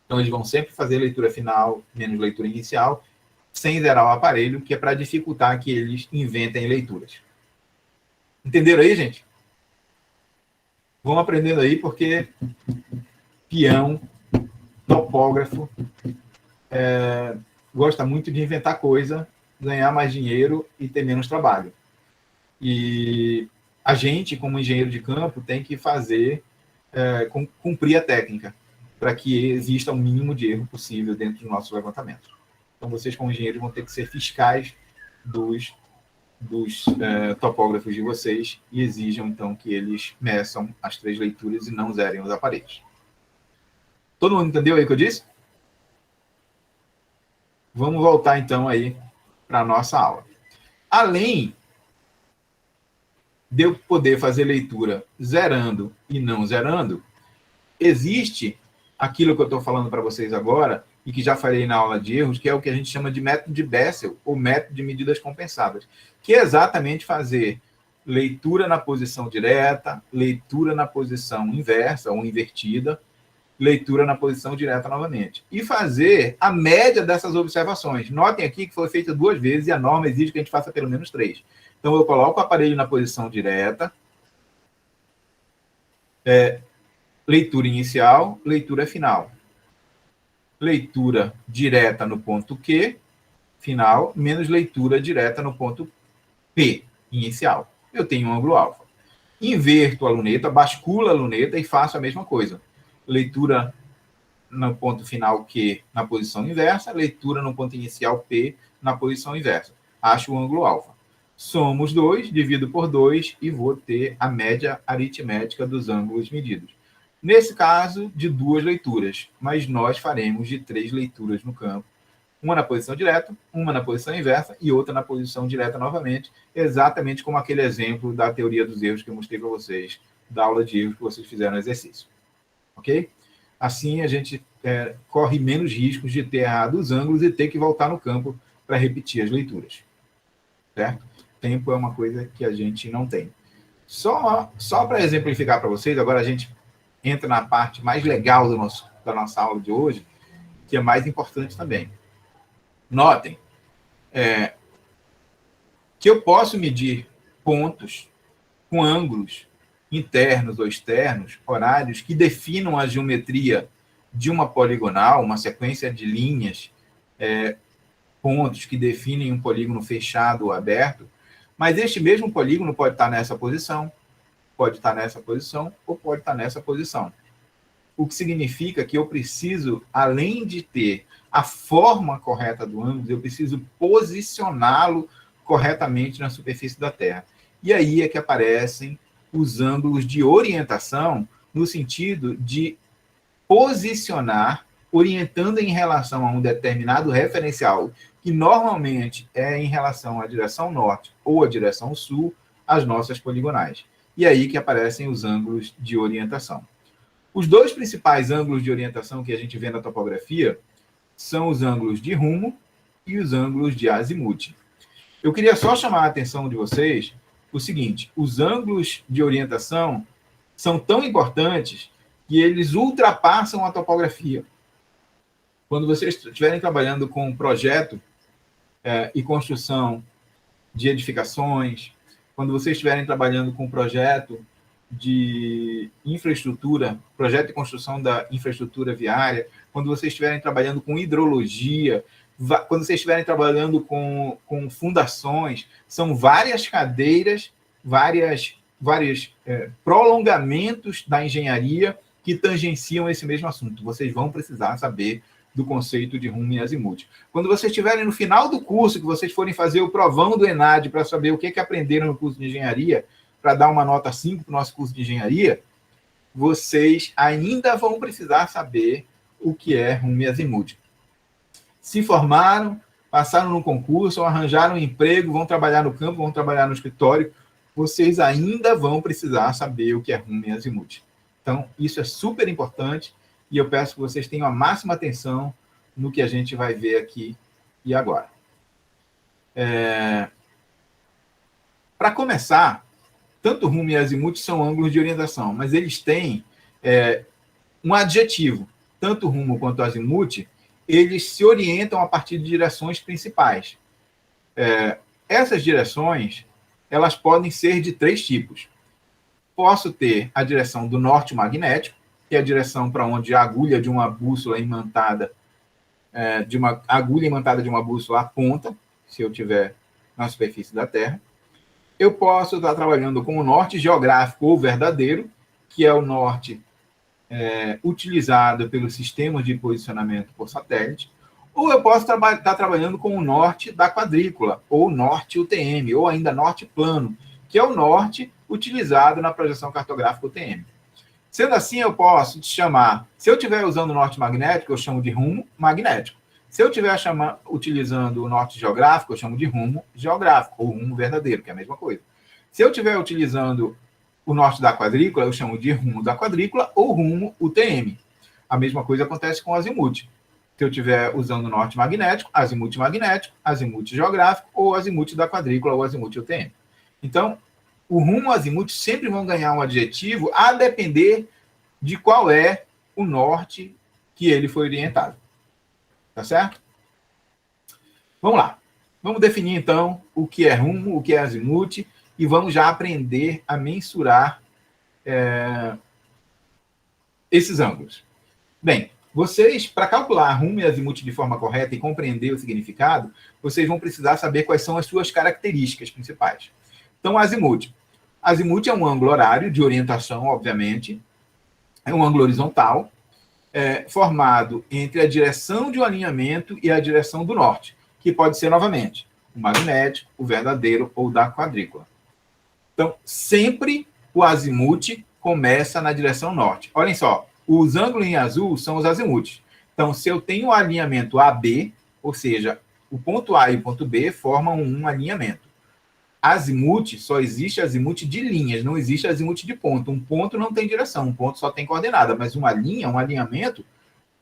Então, eles vão sempre fazer leitura final, menos leitura inicial, sem zerar o aparelho, que é para dificultar que eles inventem leituras. Entenderam aí, gente? Vão aprendendo aí, porque peão, topógrafo, gosta muito de inventar coisa ganhar mais dinheiro e ter menos trabalho. E a gente, como engenheiro de campo, tem que cumprir a técnica para que exista o mínimo de erro possível dentro do nosso levantamento. Então, vocês, como engenheiros, vão ter que ser fiscais dos topógrafos de vocês e exijam, então, que eles meçam as 3 leituras e não zerem os aparelhos. Todo mundo entendeu aí o que eu disse? Vamos voltar, então, aí para a nossa aula. Além de eu poder fazer leitura zerando e não zerando, existe aquilo que eu estou falando para vocês agora, e que já falei na aula de erros, que é o que a gente chama de método de Bessel, ou método de medidas compensadas, que é exatamente fazer leitura na posição direta, leitura na posição inversa ou invertida, leitura na posição direta novamente. E fazer a média dessas observações. Notem aqui que foi feita 2 vezes e a norma exige que a gente faça pelo menos 3. Então, eu coloco o aparelho na posição direta, leitura inicial, leitura final. Leitura direta no ponto Q, final, menos leitura direta no ponto P, inicial. Eu tenho um ângulo alfa. Inverto a luneta, basculo a luneta e faço a mesma coisa. Leitura no ponto final Q na posição inversa, leitura no ponto inicial P na posição inversa. Acho o ângulo alfa. Somo os 2, divido por 2 e vou ter a média aritmética dos ângulos medidos. Nesse caso, de 2 leituras, mas nós faremos de 3 leituras no campo. Uma na posição direta, uma na posição inversa e outra na posição direta novamente, exatamente como aquele exemplo da teoria dos erros que eu mostrei para vocês, da aula de erros que vocês fizeram no exercício. Ok? Assim, a gente corre menos riscos de ter errado os ângulos e ter que voltar no campo para repetir as leituras. Certo? Tempo é uma coisa que a gente não tem. Só para exemplificar para vocês, agora a gente entra na parte mais legal da nossa aula de hoje, que é mais importante também. Notem que eu posso medir pontos com ângulos internos ou externos, horários, que definam a geometria de uma poligonal, uma sequência de linhas, pontos que definem um polígono fechado ou aberto, mas este mesmo polígono pode estar nessa posição, pode estar nessa posição ou pode estar nessa posição. O que significa que eu preciso, além de ter a forma correta do ângulo, eu preciso posicioná-lo corretamente na superfície da Terra. E aí é que aparecem os ângulos de orientação, no sentido de posicionar, orientando em relação a um determinado referencial, que normalmente é em relação à direção norte ou à direção sul, as nossas poligonais. E aí que aparecem os ângulos de orientação. Os 2 principais ângulos de orientação que a gente vê na topografia são os ângulos de rumo e os ângulos de azimuth. Eu queria só chamar a atenção de vocês o seguinte: os ângulos de orientação são tão importantes que eles ultrapassam a topografia. Quando vocês estiverem trabalhando com projeto e construção de edificações, quando vocês estiverem trabalhando com projeto de infraestrutura, projeto de construção da infraestrutura viária, quando vocês estiverem trabalhando com hidrologia, quando vocês estiverem trabalhando com fundações, são várias cadeiras, vários prolongamentos da engenharia que tangenciam esse mesmo assunto. Vocês vão precisar saber do conceito de rumo e azimuth. Quando vocês estiverem no final do curso, que vocês forem fazer o provão do ENAD para saber o que aprenderam no curso de engenharia, para dar uma nota 5 para o nosso curso de engenharia, vocês ainda vão precisar saber o que é rumo e azimuth. Se formaram, passaram no concurso, arranjaram um emprego, vão trabalhar no campo, vão trabalhar no escritório, vocês ainda vão precisar saber o que é rumo e azimuth. Então, isso é super importante e eu peço que vocês tenham a máxima atenção no que a gente vai ver aqui e agora. Para começar, tanto rumo e azimuth são ângulos de orientação, mas eles têm um adjetivo. Tanto rumo quanto azimuth, eles se orientam a partir de direções principais. Essas direções, elas podem ser de 3 tipos. Posso ter a direção do norte magnético, que é a direção para onde a agulha de uma bússola imantada, de uma bússola aponta. se eu estiver na superfície da Terra. Eu posso estar trabalhando com o norte geográfico ou verdadeiro, que é o norte utilizado pelos sistemas de posicionamento por satélite, ou eu posso estar trabalhando com o norte da quadrícula, ou norte UTM, ou ainda norte plano, que é o norte utilizado na projeção cartográfica UTM. Sendo assim, eu posso chamar, se eu estiver usando o norte magnético, eu chamo de rumo magnético. Se eu estiver utilizando o norte geográfico, eu chamo de rumo geográfico, ou rumo verdadeiro, que é a mesma coisa. Se eu estiver utilizando o norte da quadrícula, eu chamo de rumo da quadrícula ou rumo UTM. A mesma coisa acontece com o azimuth. Se eu estiver usando o norte magnético, azimuth geográfico, ou azimuth da quadrícula, ou azimuth UTM. Então, o rumo e o azimuth sempre vão ganhar um adjetivo a depender de qual é o norte que ele foi orientado. Tá certo? Vamos lá. Vamos definir, então, o que é rumo, o que é azimuth, e vamos já aprender a mensurar esses ângulos. Bem, vocês, para calcular rumo e azimuth de forma correta e compreender o significado, vocês vão precisar saber quais são as suas características principais. Então, azimuth. Azimuth é um ângulo horário de orientação, obviamente. É um ângulo horizontal, formado entre a direção de um alinhamento e a direção do norte, que pode ser, novamente, o magnético, o verdadeiro ou da quadrícula. Então, sempre o azimuth começa na direção norte. Olhem só, os ângulos em azul são os azimuths. Então, se eu tenho o alinhamento AB, ou seja, o ponto A e o ponto B formam um alinhamento. Azimuth, só existe azimuth de linhas, não existe azimuth de ponto. Um ponto não tem direção, um ponto só tem coordenada, mas uma linha, um alinhamento,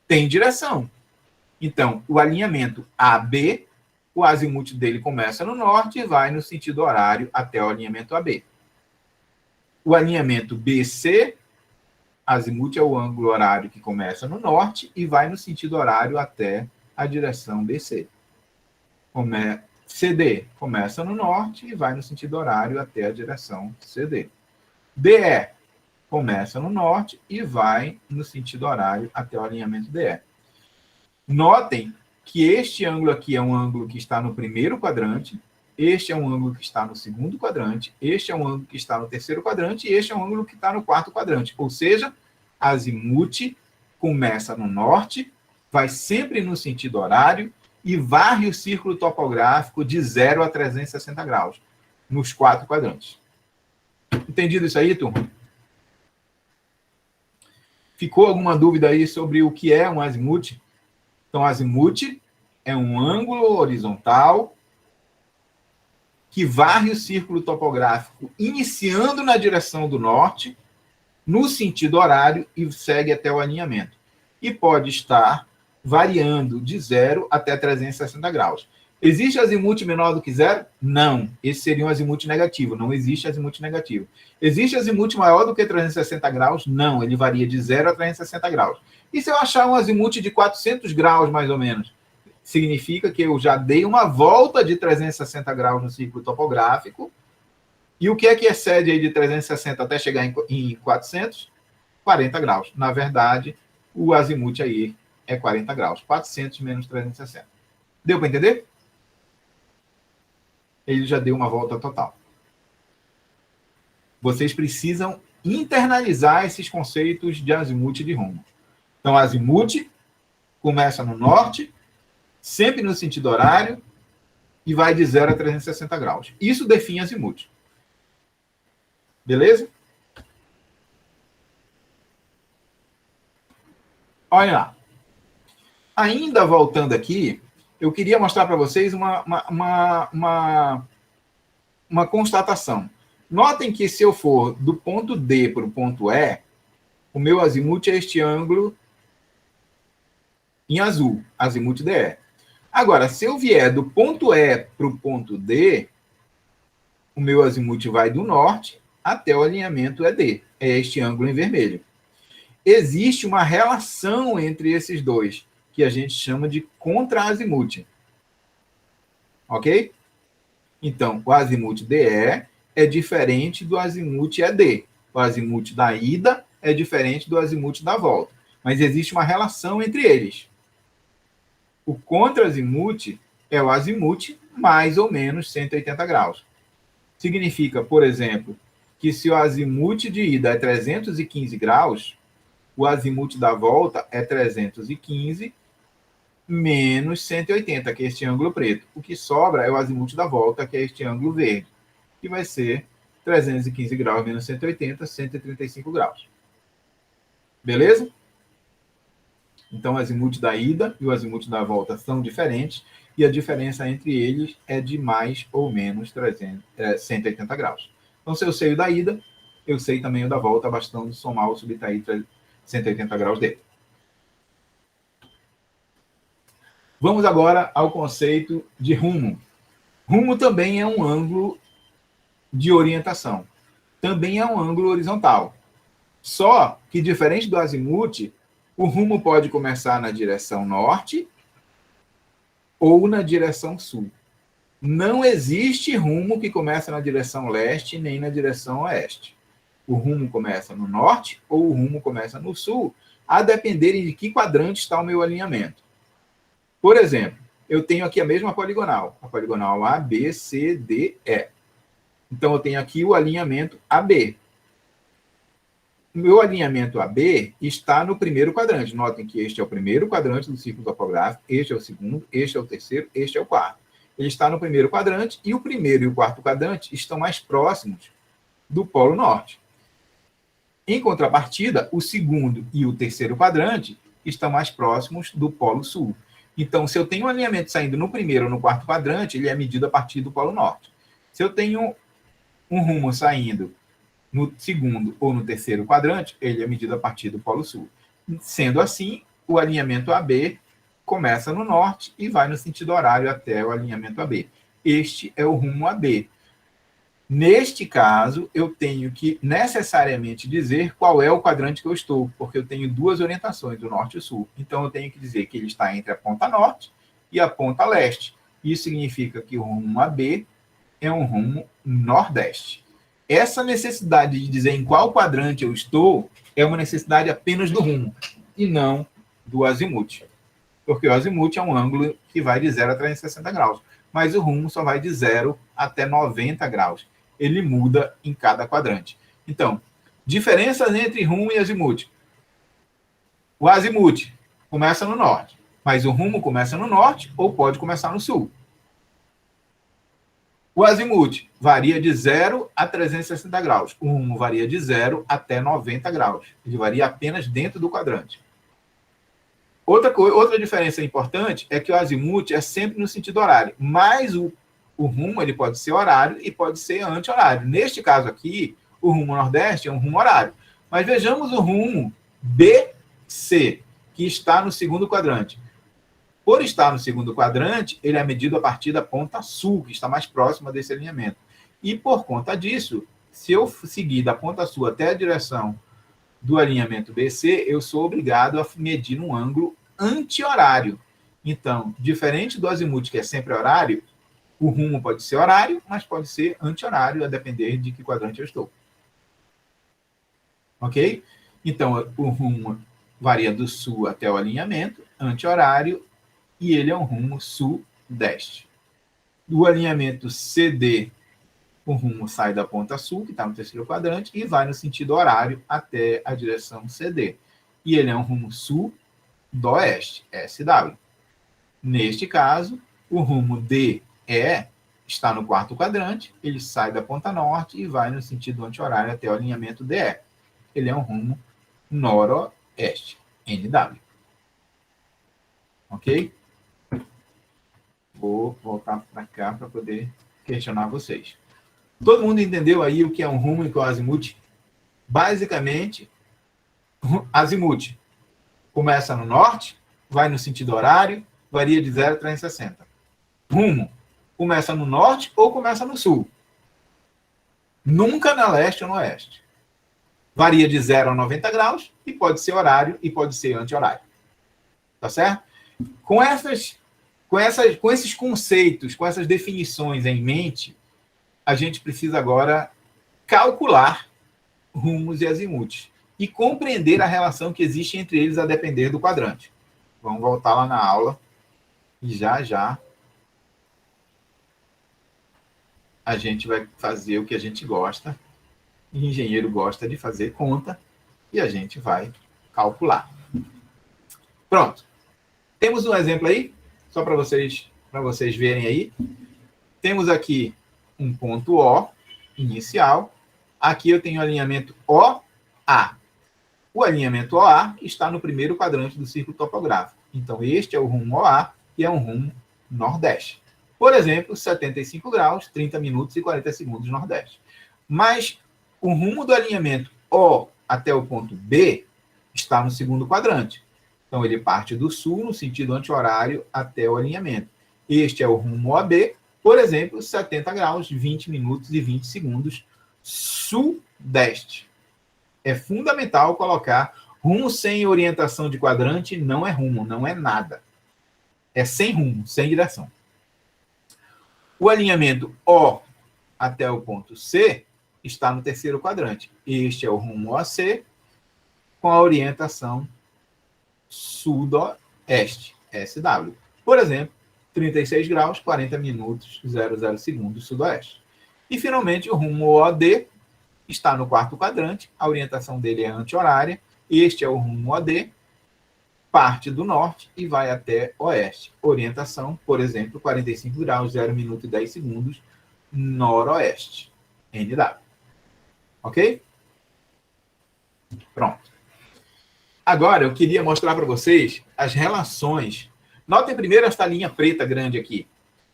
tem direção. Então, o alinhamento AB, o azimuth dele começa no norte e vai no sentido horário até o alinhamento AB. O alinhamento BC, azimuth é o ângulo horário que começa no norte e vai no sentido horário até a direção BC. CD começa no norte e vai no sentido horário até a direção CD. DE começa no norte e vai no sentido horário até o alinhamento DE. Notem que este ângulo aqui é um ângulo que está no primeiro quadrante, este é um ângulo que está no segundo quadrante, este é um ângulo que está no terceiro quadrante e este é um ângulo que está no quarto quadrante. Ou seja, azimuth começa no norte, vai sempre no sentido horário e varre o círculo topográfico de 0 a 360 graus, nos 4 quadrantes. Entendido isso aí, turma? Ficou alguma dúvida aí sobre o que é um azimuth? Então, azimuth é um ângulo horizontal que varre o círculo topográfico iniciando na direção do norte, no sentido horário e segue até o alinhamento. E pode estar variando de 0 até 360 graus. Existe azimuth menor do que 0? Não. Esse seria um azimuth negativo. Não existe azimuth negativo. Existe azimuth maior do que 360 graus? Não. Ele varia de 0 a 360 graus. E se eu achar um azimuth de 400 graus, mais ou menos? Significa que eu já dei uma volta de 360 graus no círculo topográfico. E o que é que excede aí de 360 até chegar em 400? 40 graus. Na verdade, o azimuth aí é 40 graus. 400 menos 360. Deu para entender? Ele já deu uma volta total. Vocês precisam internalizar esses conceitos de azimuth e de rumo. Então, azimuth começa no norte, sempre no sentido horário, e vai de 0 a 360 graus. Isso define azimuth. Beleza? Olha lá. Ainda voltando aqui, eu queria mostrar para vocês uma constatação. Notem que se eu for do ponto D para o ponto E, o meu azimuth é este ângulo em azul, azimuth DE. Agora, se eu vier do ponto E para o ponto D, o meu azimuth vai do norte até o alinhamento ED. É este ângulo em vermelho. Existe uma relação entre esses dois, que a gente chama de contra-azimuth. Ok? Então, o azimuth DE é diferente do azimuth ED. O azimuth da ida é diferente do azimuth da volta. Mas existe uma relação entre eles. O contra-azimuth é o azimuth mais ou menos 180 graus. Significa, por exemplo, que se o azimuth de ida é 315 graus, o azimuth da volta é 315 menos 180, que é este ângulo preto. O que sobra é o azimuth da volta, que é este ângulo verde, que vai ser 315 graus menos 180, 135 graus. Beleza? Então, o azimuth da ida e o azimuth da volta são diferentes, e a diferença entre eles é de mais ou menos 180 graus. Então, se eu sei o da ida, eu sei também o da volta, bastando somar ou subtrair 180 graus dele. Vamos agora ao conceito de rumo. Rumo também é um ângulo de orientação. Também é um ângulo horizontal. Só que, diferente do azimuth, o rumo pode começar na direção norte ou na direção sul. Não existe rumo que começa na direção leste nem na direção oeste. O rumo começa no norte ou o rumo começa no sul, a depender de que quadrante está o meu alinhamento. Por exemplo, eu tenho aqui a mesma poligonal, a poligonal A, B, C, D, E. Então, eu tenho aqui o alinhamento AB. O meu alinhamento AB está no primeiro quadrante. Notem que este é o primeiro quadrante do círculo topográfico, este é o segundo, este é o terceiro, este é o quarto. Ele está no primeiro quadrante e o primeiro e o quarto quadrante estão mais próximos do polo norte. Em contrapartida, o segundo e o terceiro quadrante estão mais próximos do polo sul. Então, se eu tenho um alinhamento saindo no primeiro ou no quarto quadrante, ele é medido a partir do polo norte. Se eu tenho um rumo saindo no segundo ou no terceiro quadrante, ele é medido a partir do polo sul. Sendo assim, o alinhamento AB começa no norte e vai no sentido horário até o alinhamento AB. Este é o rumo AB. Neste caso, eu tenho que necessariamente dizer qual é o quadrante que eu estou, porque eu tenho duas orientações, do norte e sul. Então, eu tenho que dizer que ele está entre a ponta norte e a ponta leste. Isso significa que o rumo AB é um rumo nordeste. Essa necessidade de dizer em qual quadrante eu estou é uma necessidade apenas do rumo e não do azimuth. Porque o azimuth é um ângulo que vai de 0 a 360 graus, mas o rumo só vai de 0 até 90 graus. Ele muda em cada quadrante. Então, diferenças entre rumo e azimuth. O azimuth começa no norte, mas o rumo começa no norte ou pode começar no sul. O azimuth varia de 0 a 360 graus. O rumo varia de 0 até 90 graus. Ele varia apenas dentro do quadrante. Outra diferença importante é que o azimuth é sempre no sentido horário, mas o rumo ele pode ser horário e pode ser anti-horário. Neste caso aqui, o rumo nordeste é um rumo horário. Mas vejamos o rumo BC, que está no segundo quadrante. Por estar no segundo quadrante, ele é medido a partir da ponta sul, que está mais próxima desse alinhamento. E por conta disso, se eu seguir da ponta sul até a direção do alinhamento BC, eu sou obrigado a medir um ângulo anti-horário. Então, diferente do azimuth, que é sempre horário, o rumo pode ser horário, mas pode ser anti-horário, a depender de que quadrante eu estou. Ok? Então, o rumo varia do sul até o alinhamento, anti-horário, e ele é um rumo sul-deste. Do alinhamento CD, o rumo sai da ponta sul, que está no terceiro quadrante, e vai no sentido horário até a direção CD. E ele é um rumo sul-oeste, SW. Neste caso, o rumo DE está no quarto quadrante, ele sai da ponta norte e vai no sentido anti-horário até o alinhamento DE. Ele é um rumo noroeste, NW. Ok? Vou voltar para cá para poder questionar vocês. Todo mundo entendeu aí o que é um rumo e o que é o azimuth? Basicamente, azimuth começa no norte, vai no sentido horário, varia de 0 a 360. Rumo começa no norte ou começa no sul. Nunca na leste ou no oeste. Varia de 0 a 90 graus e pode ser horário e pode ser anti-horário. Tá certo? Com esses conceitos, com essas definições em mente, a gente precisa agora calcular rumos e azimuths e compreender a relação que existe entre eles a depender do quadrante. Vamos voltar lá na aula e já a gente vai fazer o que a gente gosta, o engenheiro gosta de fazer conta, e a gente vai calcular. Pronto. Temos um exemplo aí, só para vocês verem aí. Temos aqui um ponto O inicial. Aqui eu tenho o alinhamento OA. O alinhamento OA está no primeiro quadrante do círculo topográfico. Então, este é o rumo OA e é um rumo nordeste. Por exemplo, 75 graus, 30 minutos e 40 segundos nordeste. Mas o rumo do alinhamento O até o ponto B está no segundo quadrante. Então, ele parte do sul, no sentido anti-horário, até o alinhamento. Este é o rumo OB, por exemplo, 70 graus, 20 minutos e 20 segundos, sudeste. É fundamental colocar rumo sem orientação de quadrante, não é rumo, não é nada. É sem rumo, sem direção. O alinhamento O até o ponto C está no terceiro quadrante. Este é o rumo OC, com a orientação sudoeste, SW. Por exemplo, 36 graus, 40 minutos, 00 segundos, sudoeste. E, finalmente, o rumo OD está no quarto quadrante, a orientação dele é anti-horária. Este é o rumo OD, parte do norte e vai até oeste. Orientação, por exemplo, 45 graus, 0 minuto e 10 segundos, noroeste, NW. Ok? Pronto. Agora, eu queria mostrar para vocês as relações. Notem primeiro esta linha preta grande aqui.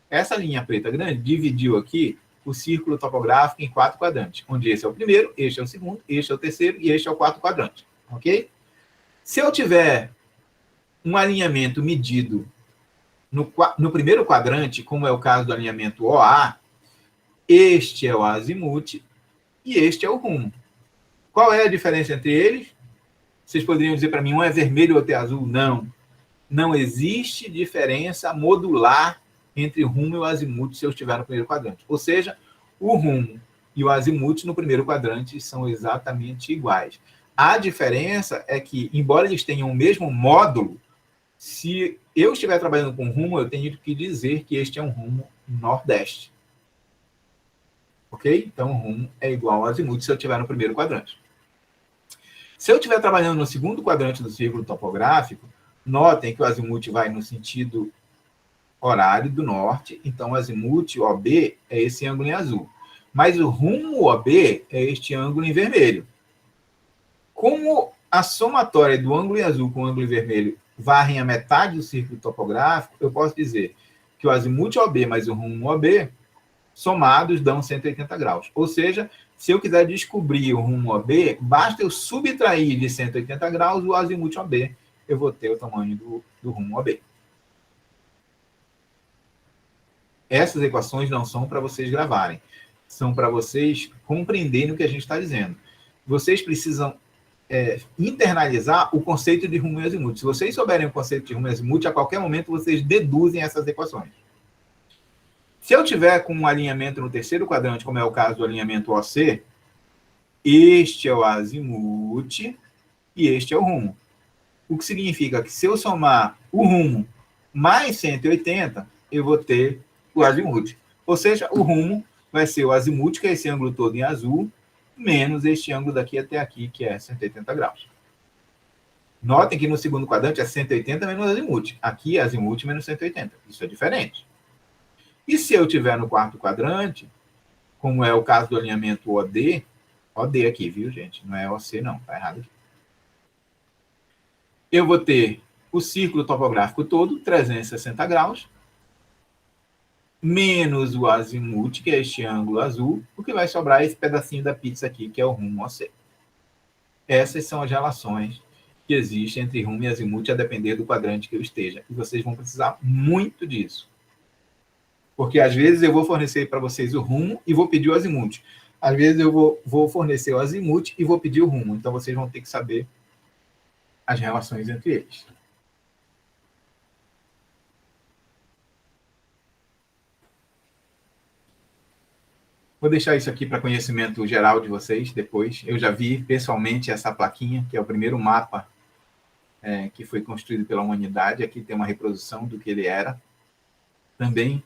Essa linha preta grande dividiu aqui o círculo topográfico em 4 quadrantes, onde esse é o primeiro, este é o segundo, este é o terceiro e este é o quarto quadrante. Ok? Se eu tiver um alinhamento medido no primeiro quadrante, como é o caso do alinhamento OA, este é o azimuth e este é o rumo. Qual é a diferença entre eles? Vocês poderiam dizer para mim, um é vermelho e outro é azul? Não. Não existe diferença modular entre o rumo e o azimuth se eu estiver no primeiro quadrante. Ou seja, o rumo e o azimuth no primeiro quadrante são exatamente iguais. A diferença é que, embora eles tenham o mesmo módulo, se eu estiver trabalhando com rumo, eu tenho que dizer que este é um rumo nordeste. Ok? Então, o rumo é igual ao azimuth se eu estiver no primeiro quadrante. Se eu estiver trabalhando no segundo quadrante do círculo topográfico, notem que o azimuth vai no sentido horário do norte, então o azimuth OB é esse ângulo em azul. Mas o rumo OB é este ângulo em vermelho. Como a somatória do ângulo em azul com o ângulo em vermelho varrem a metade do círculo topográfico, eu posso dizer que o azimuth OB mais o rumo OB somados dão 180 graus. Ou seja, se eu quiser descobrir o rumo OB, basta eu subtrair de 180 graus o azimuth OB. Eu vou ter o tamanho do rumo OB. Essas equações não são para vocês gravarem. São para vocês compreenderem o que a gente está dizendo. Vocês precisam internalizar o conceito de rumo e azimuth. Se vocês souberem o conceito de rumo e azimuth, a qualquer momento vocês deduzem essas equações. Se eu tiver com um alinhamento no terceiro quadrante, como é o caso do alinhamento OC, este é o azimuth e este é o rumo. O que significa que se eu somar o rumo mais 180, eu vou ter o azimuth. Ou seja, o rumo vai ser o azimuth, que é esse ângulo todo em azul, menos este ângulo daqui até aqui, que é 180 graus. Notem que no segundo quadrante é 180 menos azimuth. Aqui é azimuth menos 180. Isso é diferente. E se eu tiver no quarto quadrante, como é o caso do alinhamento OD, OD aqui, viu, gente? Não é OC, não. Está errado aqui. Eu vou ter o círculo topográfico todo, 360 graus, menos o azimuth, que é este ângulo azul, o que vai sobrar esse pedacinho da pizza aqui, que é o rumo OC. Essas são as relações que existem entre rumo e azimuth, a depender do quadrante que eu esteja. E vocês vão precisar muito disso. Porque, às vezes, eu vou fornecer para vocês o rumo e vou pedir o azimuth. Às vezes, eu vou fornecer o azimuth e vou pedir o rumo. Então, vocês vão ter que saber as relações entre eles. Vou deixar isso aqui para conhecimento geral de vocês depois. Eu já vi pessoalmente essa plaquinha, que é o primeiro mapa que foi construído pela humanidade. Aqui tem uma reprodução do que ele era. Também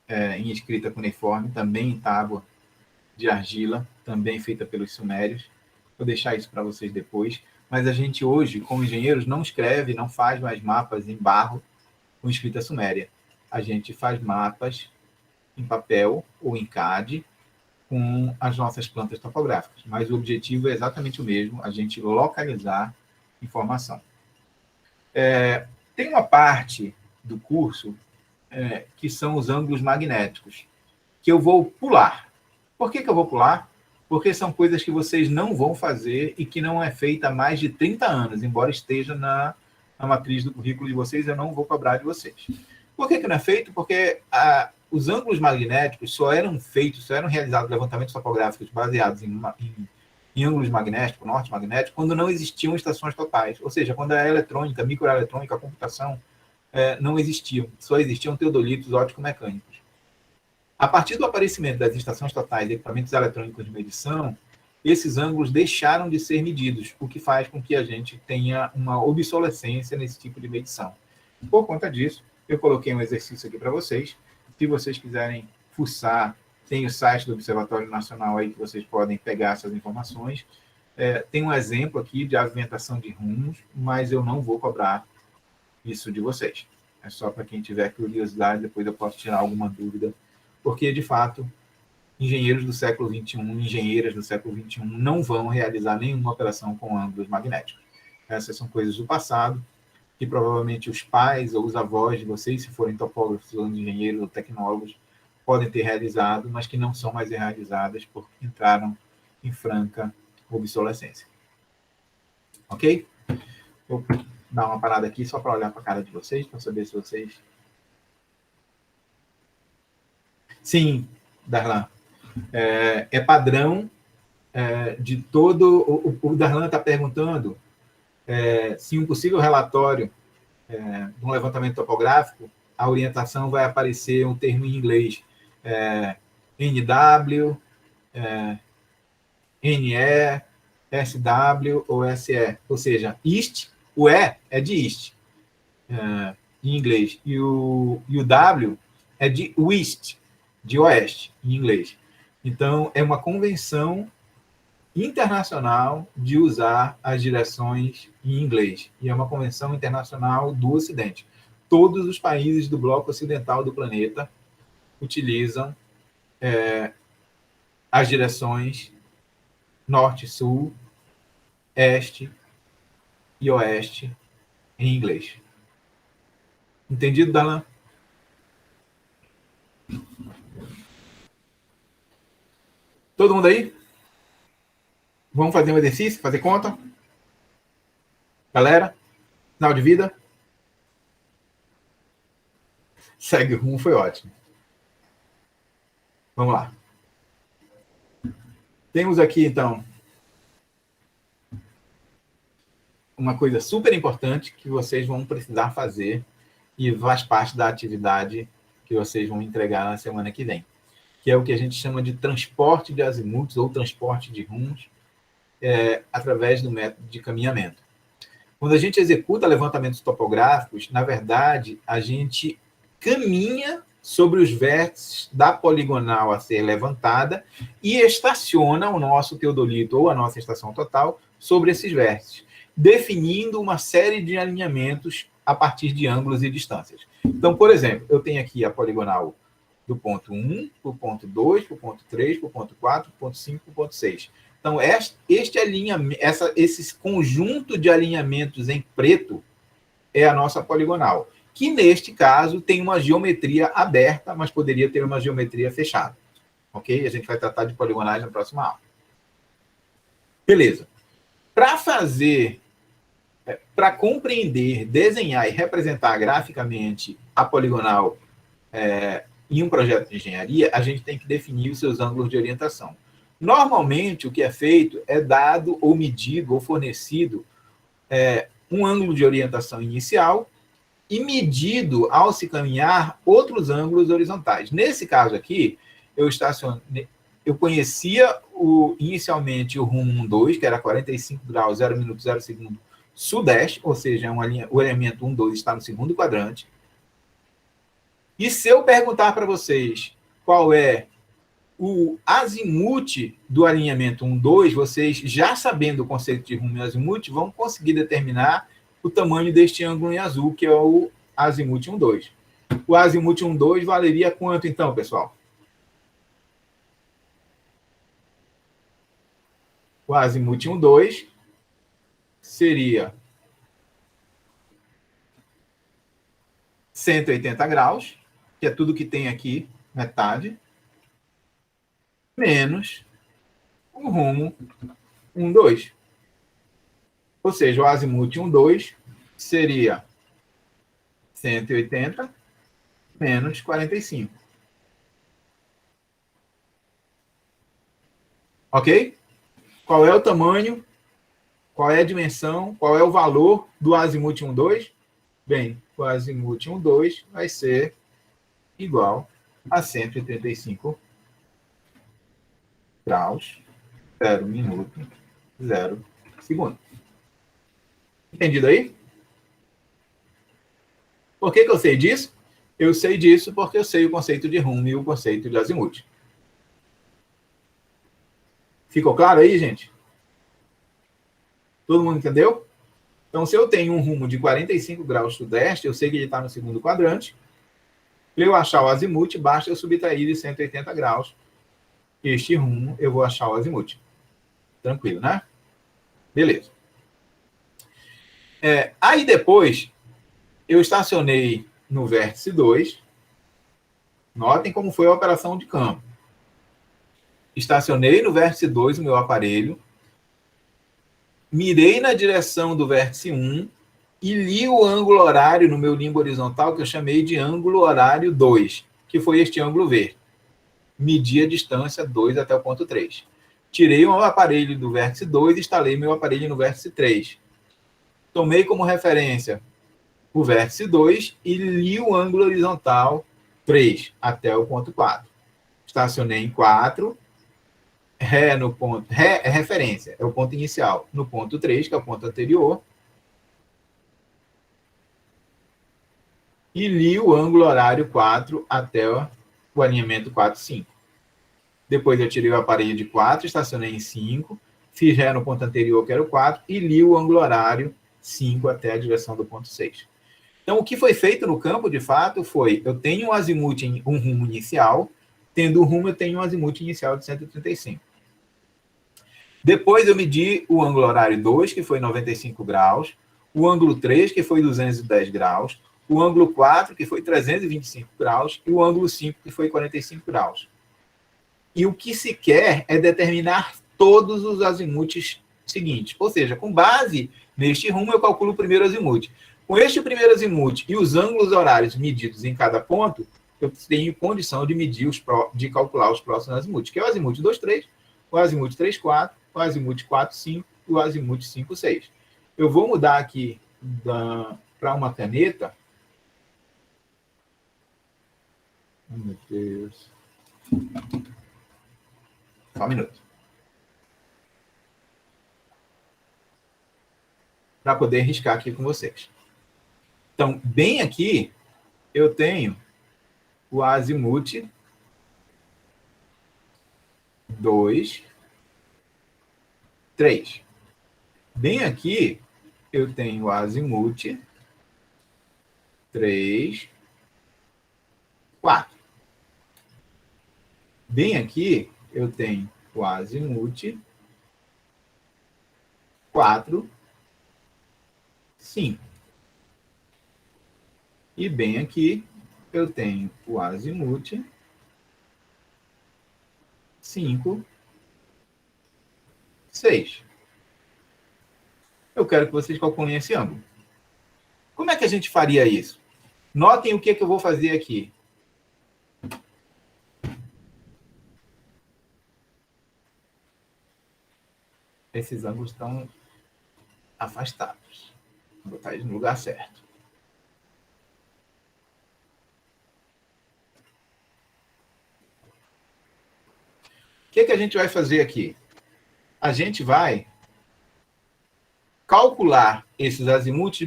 em escrita cuneiforme, também em tábua de argila, também feita pelos sumérios. Vou deixar isso para vocês depois. Mas a gente hoje, como engenheiros, não escreve, não faz mais mapas em barro com escrita suméria. A gente faz mapas em papel ou em CAD com as nossas plantas topográficas. Mas o objetivo é exatamente o mesmo, a gente localizar informação. Tem uma parte do curso que são os ângulos magnéticos, que eu vou pular. Por que eu vou pular? Porque são coisas que vocês não vão fazer e que não é feita há mais de 30 anos, embora esteja na matriz do currículo de vocês, eu não vou cobrar de vocês. Por que não é feito? Porque os ângulos magnéticos só eram realizados levantamentos topográficos baseados em ângulos magnéticos, norte magnético, quando não existiam estações totais. Ou seja, quando a eletrônica, a microeletrônica, a computação não existiam. Só existiam teodolitos óptico-mecânicos. A partir do aparecimento das estações totais e equipamentos eletrônicos de medição, esses ângulos deixaram de ser medidos, o que faz com que a gente tenha uma obsolescência nesse tipo de medição. Por conta disso, eu coloquei um exercício aqui para vocês. Se vocês quiserem fuçar, tem o site do Observatório Nacional aí que vocês podem pegar essas informações. Tem um exemplo aqui de avimentação de rumos, mas eu não vou cobrar isso de vocês. É só para quem tiver curiosidade, depois eu posso tirar alguma dúvida, porque, de fato, engenheiros do século XXI, engenheiras do século XXI não vão realizar nenhuma operação com ângulos magnéticos. Essas são coisas do passado, que provavelmente os pais ou os avós de vocês, se forem topógrafos ou engenheiros ou tecnólogos, podem ter realizado, mas que não são mais realizadas porque entraram em franca obsolescência. Ok? Vou dar uma parada aqui só para olhar para a cara de vocês, para saber se vocês... Sim, Darlan. É padrão de todo... O Darlan está perguntando se um possível relatório de um levantamento topográfico, a orientação vai aparecer um termo em inglês, NW, NE, SW ou SE. Ou seja, East, o E é de East, em inglês, e o W é de West, de Oeste, em inglês. Então, é uma convenção internacional de usar as direções em inglês. E é uma convenção internacional do Ocidente. Todos os países do bloco ocidental do planeta utilizam as direções norte, sul, este e oeste em inglês. Entendido, Darlan? Todo mundo aí? Vamos fazer um exercício, fazer conta? Galera, sinal de vida? Segue o rumo, foi ótimo. Vamos lá. Temos aqui, então, uma coisa super importante que vocês vão precisar fazer e faz parte da atividade que vocês vão entregar na semana que vem, que é o que a gente chama de transporte de azimutos ou transporte de rumos através do método de caminhamento. Quando a gente executa levantamentos topográficos, na verdade, a gente caminha sobre os vértices da poligonal a ser levantada e estaciona o nosso teodolito ou a nossa estação total sobre esses vértices, definindo uma série de alinhamentos a partir de ângulos e distâncias. Então, por exemplo, eu tenho aqui a poligonal do ponto 1, para o ponto 2, para o ponto 3, para o ponto 4, para o ponto 5, para o ponto 6. Então, esse conjunto de alinhamentos em preto é a nossa poligonal, que, neste caso, tem uma geometria aberta, mas poderia ter uma geometria fechada. Ok? A gente vai tratar de poligonais na próxima aula. Beleza. Para compreender, desenhar e representar graficamente a poligonal em um projeto de engenharia, a gente tem que definir os seus ângulos de orientação. Normalmente, o que é feito é dado ou medido ou fornecido um ângulo de orientação inicial e medido, ao se caminhar, outros ângulos horizontais. Nesse caso aqui, eu conhecia inicialmente o rumo 1,2, que era 45 graus, 0 minuto, 0 segundo, sudeste, ou seja, o elemento 1,2 está no segundo quadrante. E se eu perguntar para vocês qual é o azimuth do alinhamento 1, 2, vocês, já sabendo o conceito de rumo e azimuth, vão conseguir determinar o tamanho deste ângulo em azul, que é o azimuth 1, 2. O azimuth 1, 2 valeria quanto, então, pessoal? O azimuth 1, 2 seria 180 graus, que é tudo que tem aqui, metade, menos o rumo 1, 2. Ou seja, o azimuth 1, 2 seria 180 menos 45. Ok? Qual é o tamanho? Qual é a dimensão? Qual é o valor do azimuth 1, 2? Bem, o azimuth 1, 2 vai ser igual a 185 graus, 0 minuto, 0 segundo. Entendido aí? Por que eu sei disso? Eu sei disso porque eu sei o conceito de rumo e o conceito de azimuth. Ficou claro aí, gente? Todo mundo entendeu? Então, se eu tenho um rumo de 45 graus sudeste, eu sei que ele está no segundo quadrante. Para eu achar o azimuth, basta eu subtrair de 180 graus este rumo, eu vou achar o azimuth. Tranquilo, né? Beleza. Aí depois, eu estacionei no vértice 2. Notem como foi a operação de campo. Estacionei no vértice 2 o meu aparelho, mirei na direção do vértice 1 e li o ângulo horário no meu limbo horizontal, que eu chamei de ângulo horário 2, que foi este ângulo verde. Medi a distância 2 até o ponto 3. Tirei o aparelho do vértice 2 e instalei meu aparelho no vértice 3. Tomei como referência o vértice 2 e li o ângulo horizontal 3 até o ponto 4. Estacionei em 4. Ré no ponto. Ré é referência, é o ponto inicial. No ponto 3, que é o ponto anterior. E li o ângulo horário 4 até o alinhamento 4, 5. Depois eu tirei o aparelho de 4, estacionei em 5, fiz ré no ponto anterior, que era o 4, e li o ângulo horário 5 até a direção do ponto 6. Então, o que foi feito no campo, de fato, foi, eu tenho um azimuth, um rumo inicial, tendo um rumo, eu tenho um azimuth inicial de 135. Depois eu medi o ângulo horário 2, que foi 95 graus, o ângulo 3, que foi 210 graus, o ângulo 4, que foi 325 graus, e o ângulo 5, que foi 45 graus. E o que se quer é determinar todos os azimuths seguintes. Ou seja, com base neste rumo, eu calculo o primeiro azimuth. Com este primeiro azimuth e os ângulos horários medidos em cada ponto, eu tenho condição de medir de calcular os próximos azimuths, que é o azimuth 2, 3, o azimuth 3, 4, o azimuth 4, 5 e o azimuth 5, 6. Eu vou mudar aqui para uma caneta. Oh, meu Deus. Só um minuto. Para poder riscar aqui com vocês. Então, bem aqui, eu tenho o azimuth 2, 3. Bem aqui, eu tenho o azimuth 3, 4. Bem aqui, eu tenho o azimuth 4, 5. E bem aqui, eu tenho o azimuth 5, 6. Eu quero que vocês calculem esse ângulo. Como é que a gente faria isso? Notem o que eu vou fazer aqui. Esses ângulos estão afastados. Vou botar eles no lugar certo. O que a gente vai fazer aqui? A gente vai calcular esses azimuths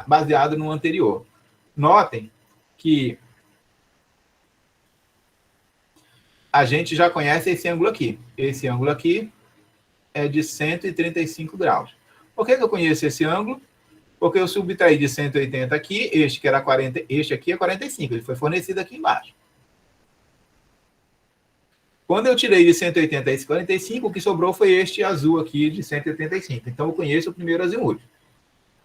baseado no anterior. Notem que a gente já conhece esse ângulo aqui. Esse ângulo aqui é de 135 graus. Por que eu conheço esse ângulo? Porque eu subtraí de 180 aqui, este que era 40, este aqui é 45, ele foi fornecido aqui embaixo. Quando eu tirei de 180 esse 45, o que sobrou foi este azul aqui de 185. Então eu conheço o primeiro azimuth.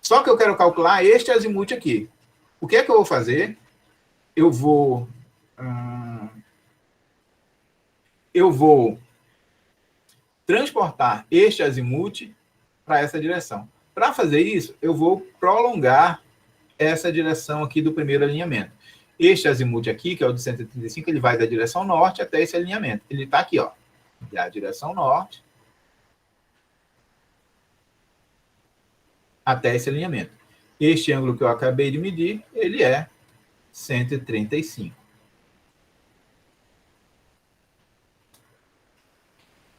Só que eu quero calcular este azimuth aqui. O que é que eu vou fazer? Eu vou transportar este azimuth para essa direção. Para fazer isso, eu vou prolongar essa direção aqui do primeiro alinhamento. Este azimuth aqui, que é o de 135, ele vai da direção norte até esse alinhamento. Ele está aqui, ó, da direção norte até esse alinhamento. Este ângulo que eu acabei de medir, ele é 135.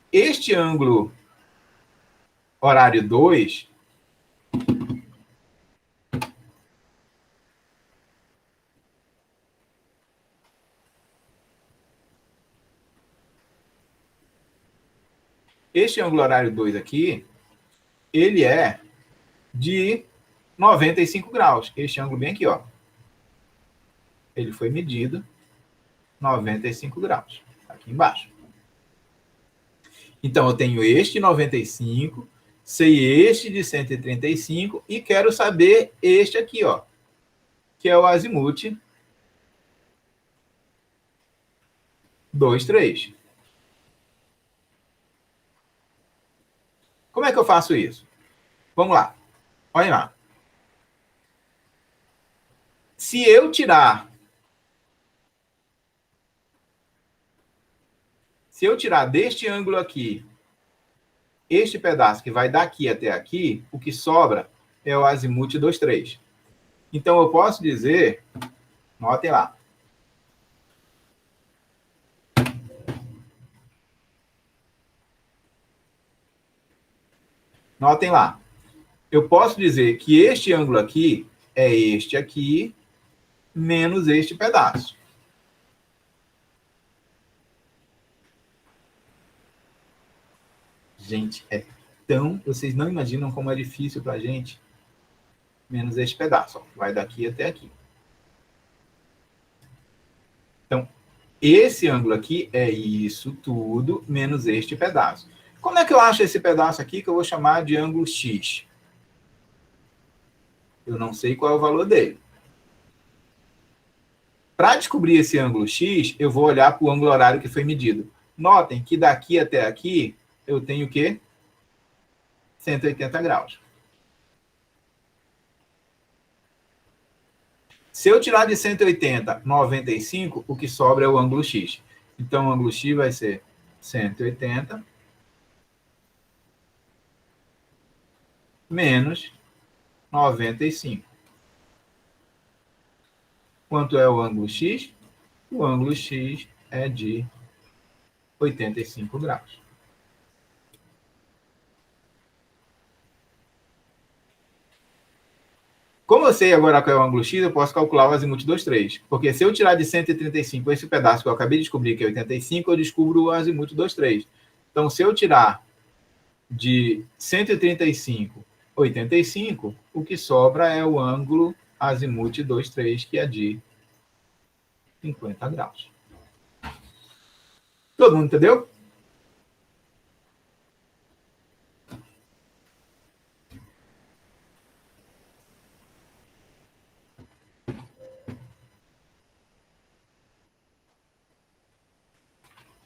Este ângulo horário 2, este ângulo horário 2 aqui, ele é de 95 graus. Este ângulo bem aqui, ó. Ele foi medido 95 graus. Aqui embaixo. Então, eu tenho este 95, sei este de 135 e quero saber este aqui, ó, que é o azimuth 23. Como é que eu faço isso? Vamos lá. Olha lá. Se eu tirar deste ângulo aqui, este pedaço que vai daqui até aqui, o que sobra é o azimuth 23. Então, eu posso dizer, notem lá. Notem lá. Eu posso dizer que este ângulo aqui é este aqui, menos este pedaço. Gente, é tão... Vocês não imaginam como é difícil para a gente. Menos este pedaço. Ó, vai daqui até aqui. Então, esse ângulo aqui é isso tudo, menos este pedaço. Como é que eu acho esse pedaço aqui que eu vou chamar de ângulo X? Eu não sei qual é o valor dele. Para descobrir esse ângulo X, eu vou olhar para o ângulo horário que foi medido. Notem que daqui até aqui, eu tenho o quê? 180 graus. Se eu tirar de 180, 95, o que sobra é o ângulo X. Então, o ângulo X vai ser 180 menos 95. Quanto é o ângulo X? O ângulo X é de 85 graus. Como eu sei agora qual é o ângulo X, eu posso calcular o azimuth 23. Porque se eu tirar de 135 esse pedaço que eu acabei de descobrir, que é 85, eu descubro o azimuth 23. Então, se eu tirar de 135, 85, o que sobra é o ângulo azimuth 23, que é de 50 graus. Todo mundo entendeu?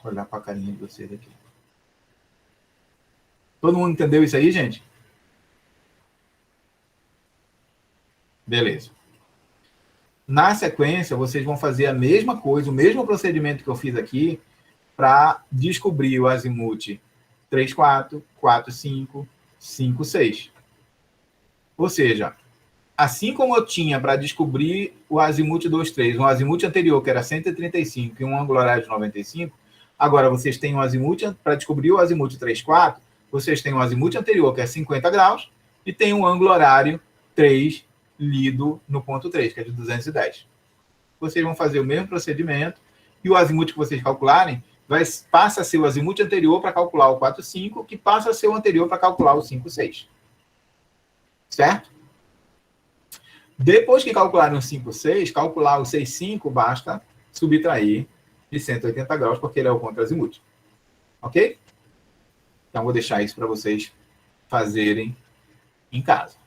Vou olhar para a carinha de vocês aqui. Todo mundo entendeu isso aí, gente? Beleza. Na sequência, vocês vão fazer a mesma coisa, o mesmo procedimento que eu fiz aqui, para descobrir o azimuth 3, 4, 4, 5, 5, 6. Ou seja, assim como eu tinha para descobrir o azimuth 2, 3, um azimuth anterior que era 135 e um ângulo horário de 95, agora vocês têm um azimuth, para descobrir o azimuth 3, 4, vocês têm um azimuth anterior que é 50 graus e tem um ângulo horário 3 lido no ponto 3, que é de 210. Vocês vão fazer o mesmo procedimento e o azimuth que vocês calcularem passa a ser o azimuth anterior para calcular o 4,5, que passa a ser o anterior para calcular o 5,6. Certo? Depois que calcularem o 5,6, calcular o 6,5, basta subtrair de 180 graus, porque ele é o contra-azimuth. Ok? Então, vou deixar isso para vocês fazerem em casa.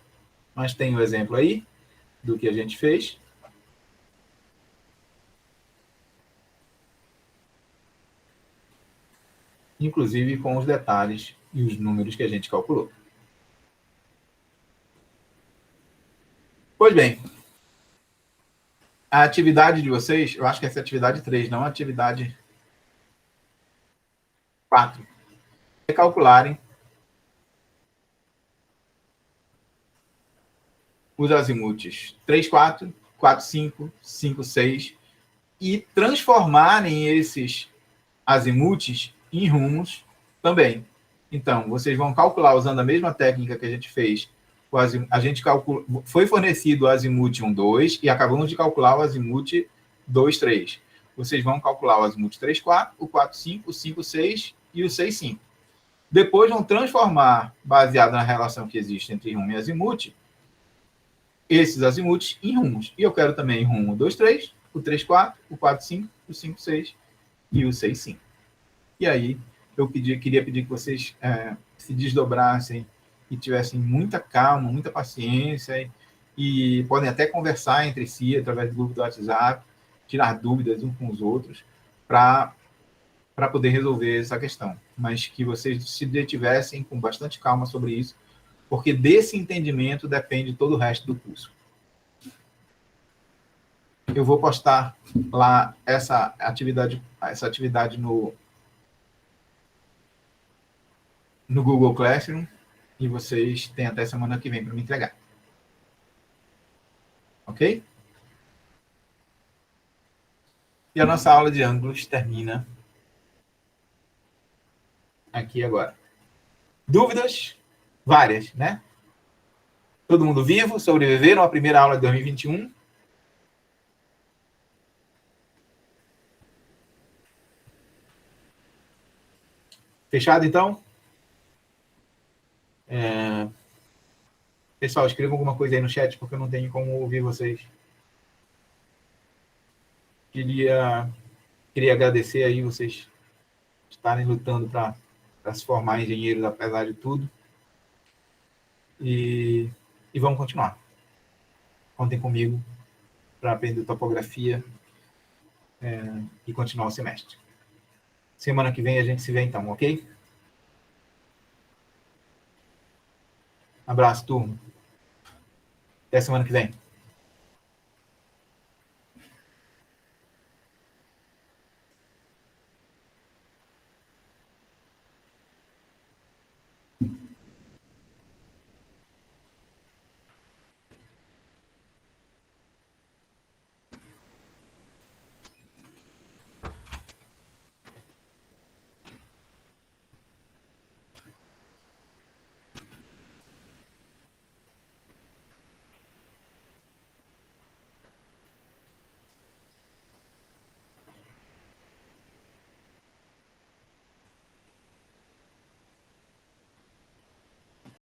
Mas tem o exemplo aí do que a gente fez. Inclusive com os detalhes e os números que a gente calculou. Pois bem, a atividade de vocês, eu acho que essa é a atividade 3, não a atividade 4. É calcularem os azimuths 3, 4, 4, 5, 5, 6 e transformarem esses azimuths em rumos também. Então, vocês vão calcular usando a mesma técnica que a gente fez. A gente foi fornecido o azimuth 1, 2 e acabamos de calcular o azimuth 2, 3. Vocês vão calcular o azimuth 3, 4, o 4, 5, o 5, 6 e o 6, 5. Depois vão transformar, baseado na relação que existe entre rumo e azimuth, esses azimuths em rumos. E eu quero também rumo 2, 3, o 3, 4, o 4, 5, o 5, 6 e o 6, 5. E aí, eu queria pedir que vocês se desdobrassem e tivessem muita calma, muita paciência e podem até conversar entre si através do grupo do WhatsApp, tirar dúvidas uns com os outros para poder resolver essa questão. Mas que vocês se detivessem com bastante calma sobre isso, porque desse entendimento depende todo o resto do curso. Eu vou postar lá essa atividade no Google Classroom e vocês têm até semana que vem para me entregar. Ok? E a nossa aula de ângulos termina aqui agora. Dúvidas? Várias, né? Todo mundo vivo? Sobreviveram à primeira aula de 2021? Fechado, então? Pessoal, escrevam alguma coisa aí no chat, porque eu não tenho como ouvir vocês. Queria agradecer aí vocês estarem lutando para se formar engenheiros, apesar de tudo. E vamos continuar. Contem comigo para aprender topografia e continuar o semestre. Semana que vem a gente se vê então, ok? Abraço, turma. Até semana que vem.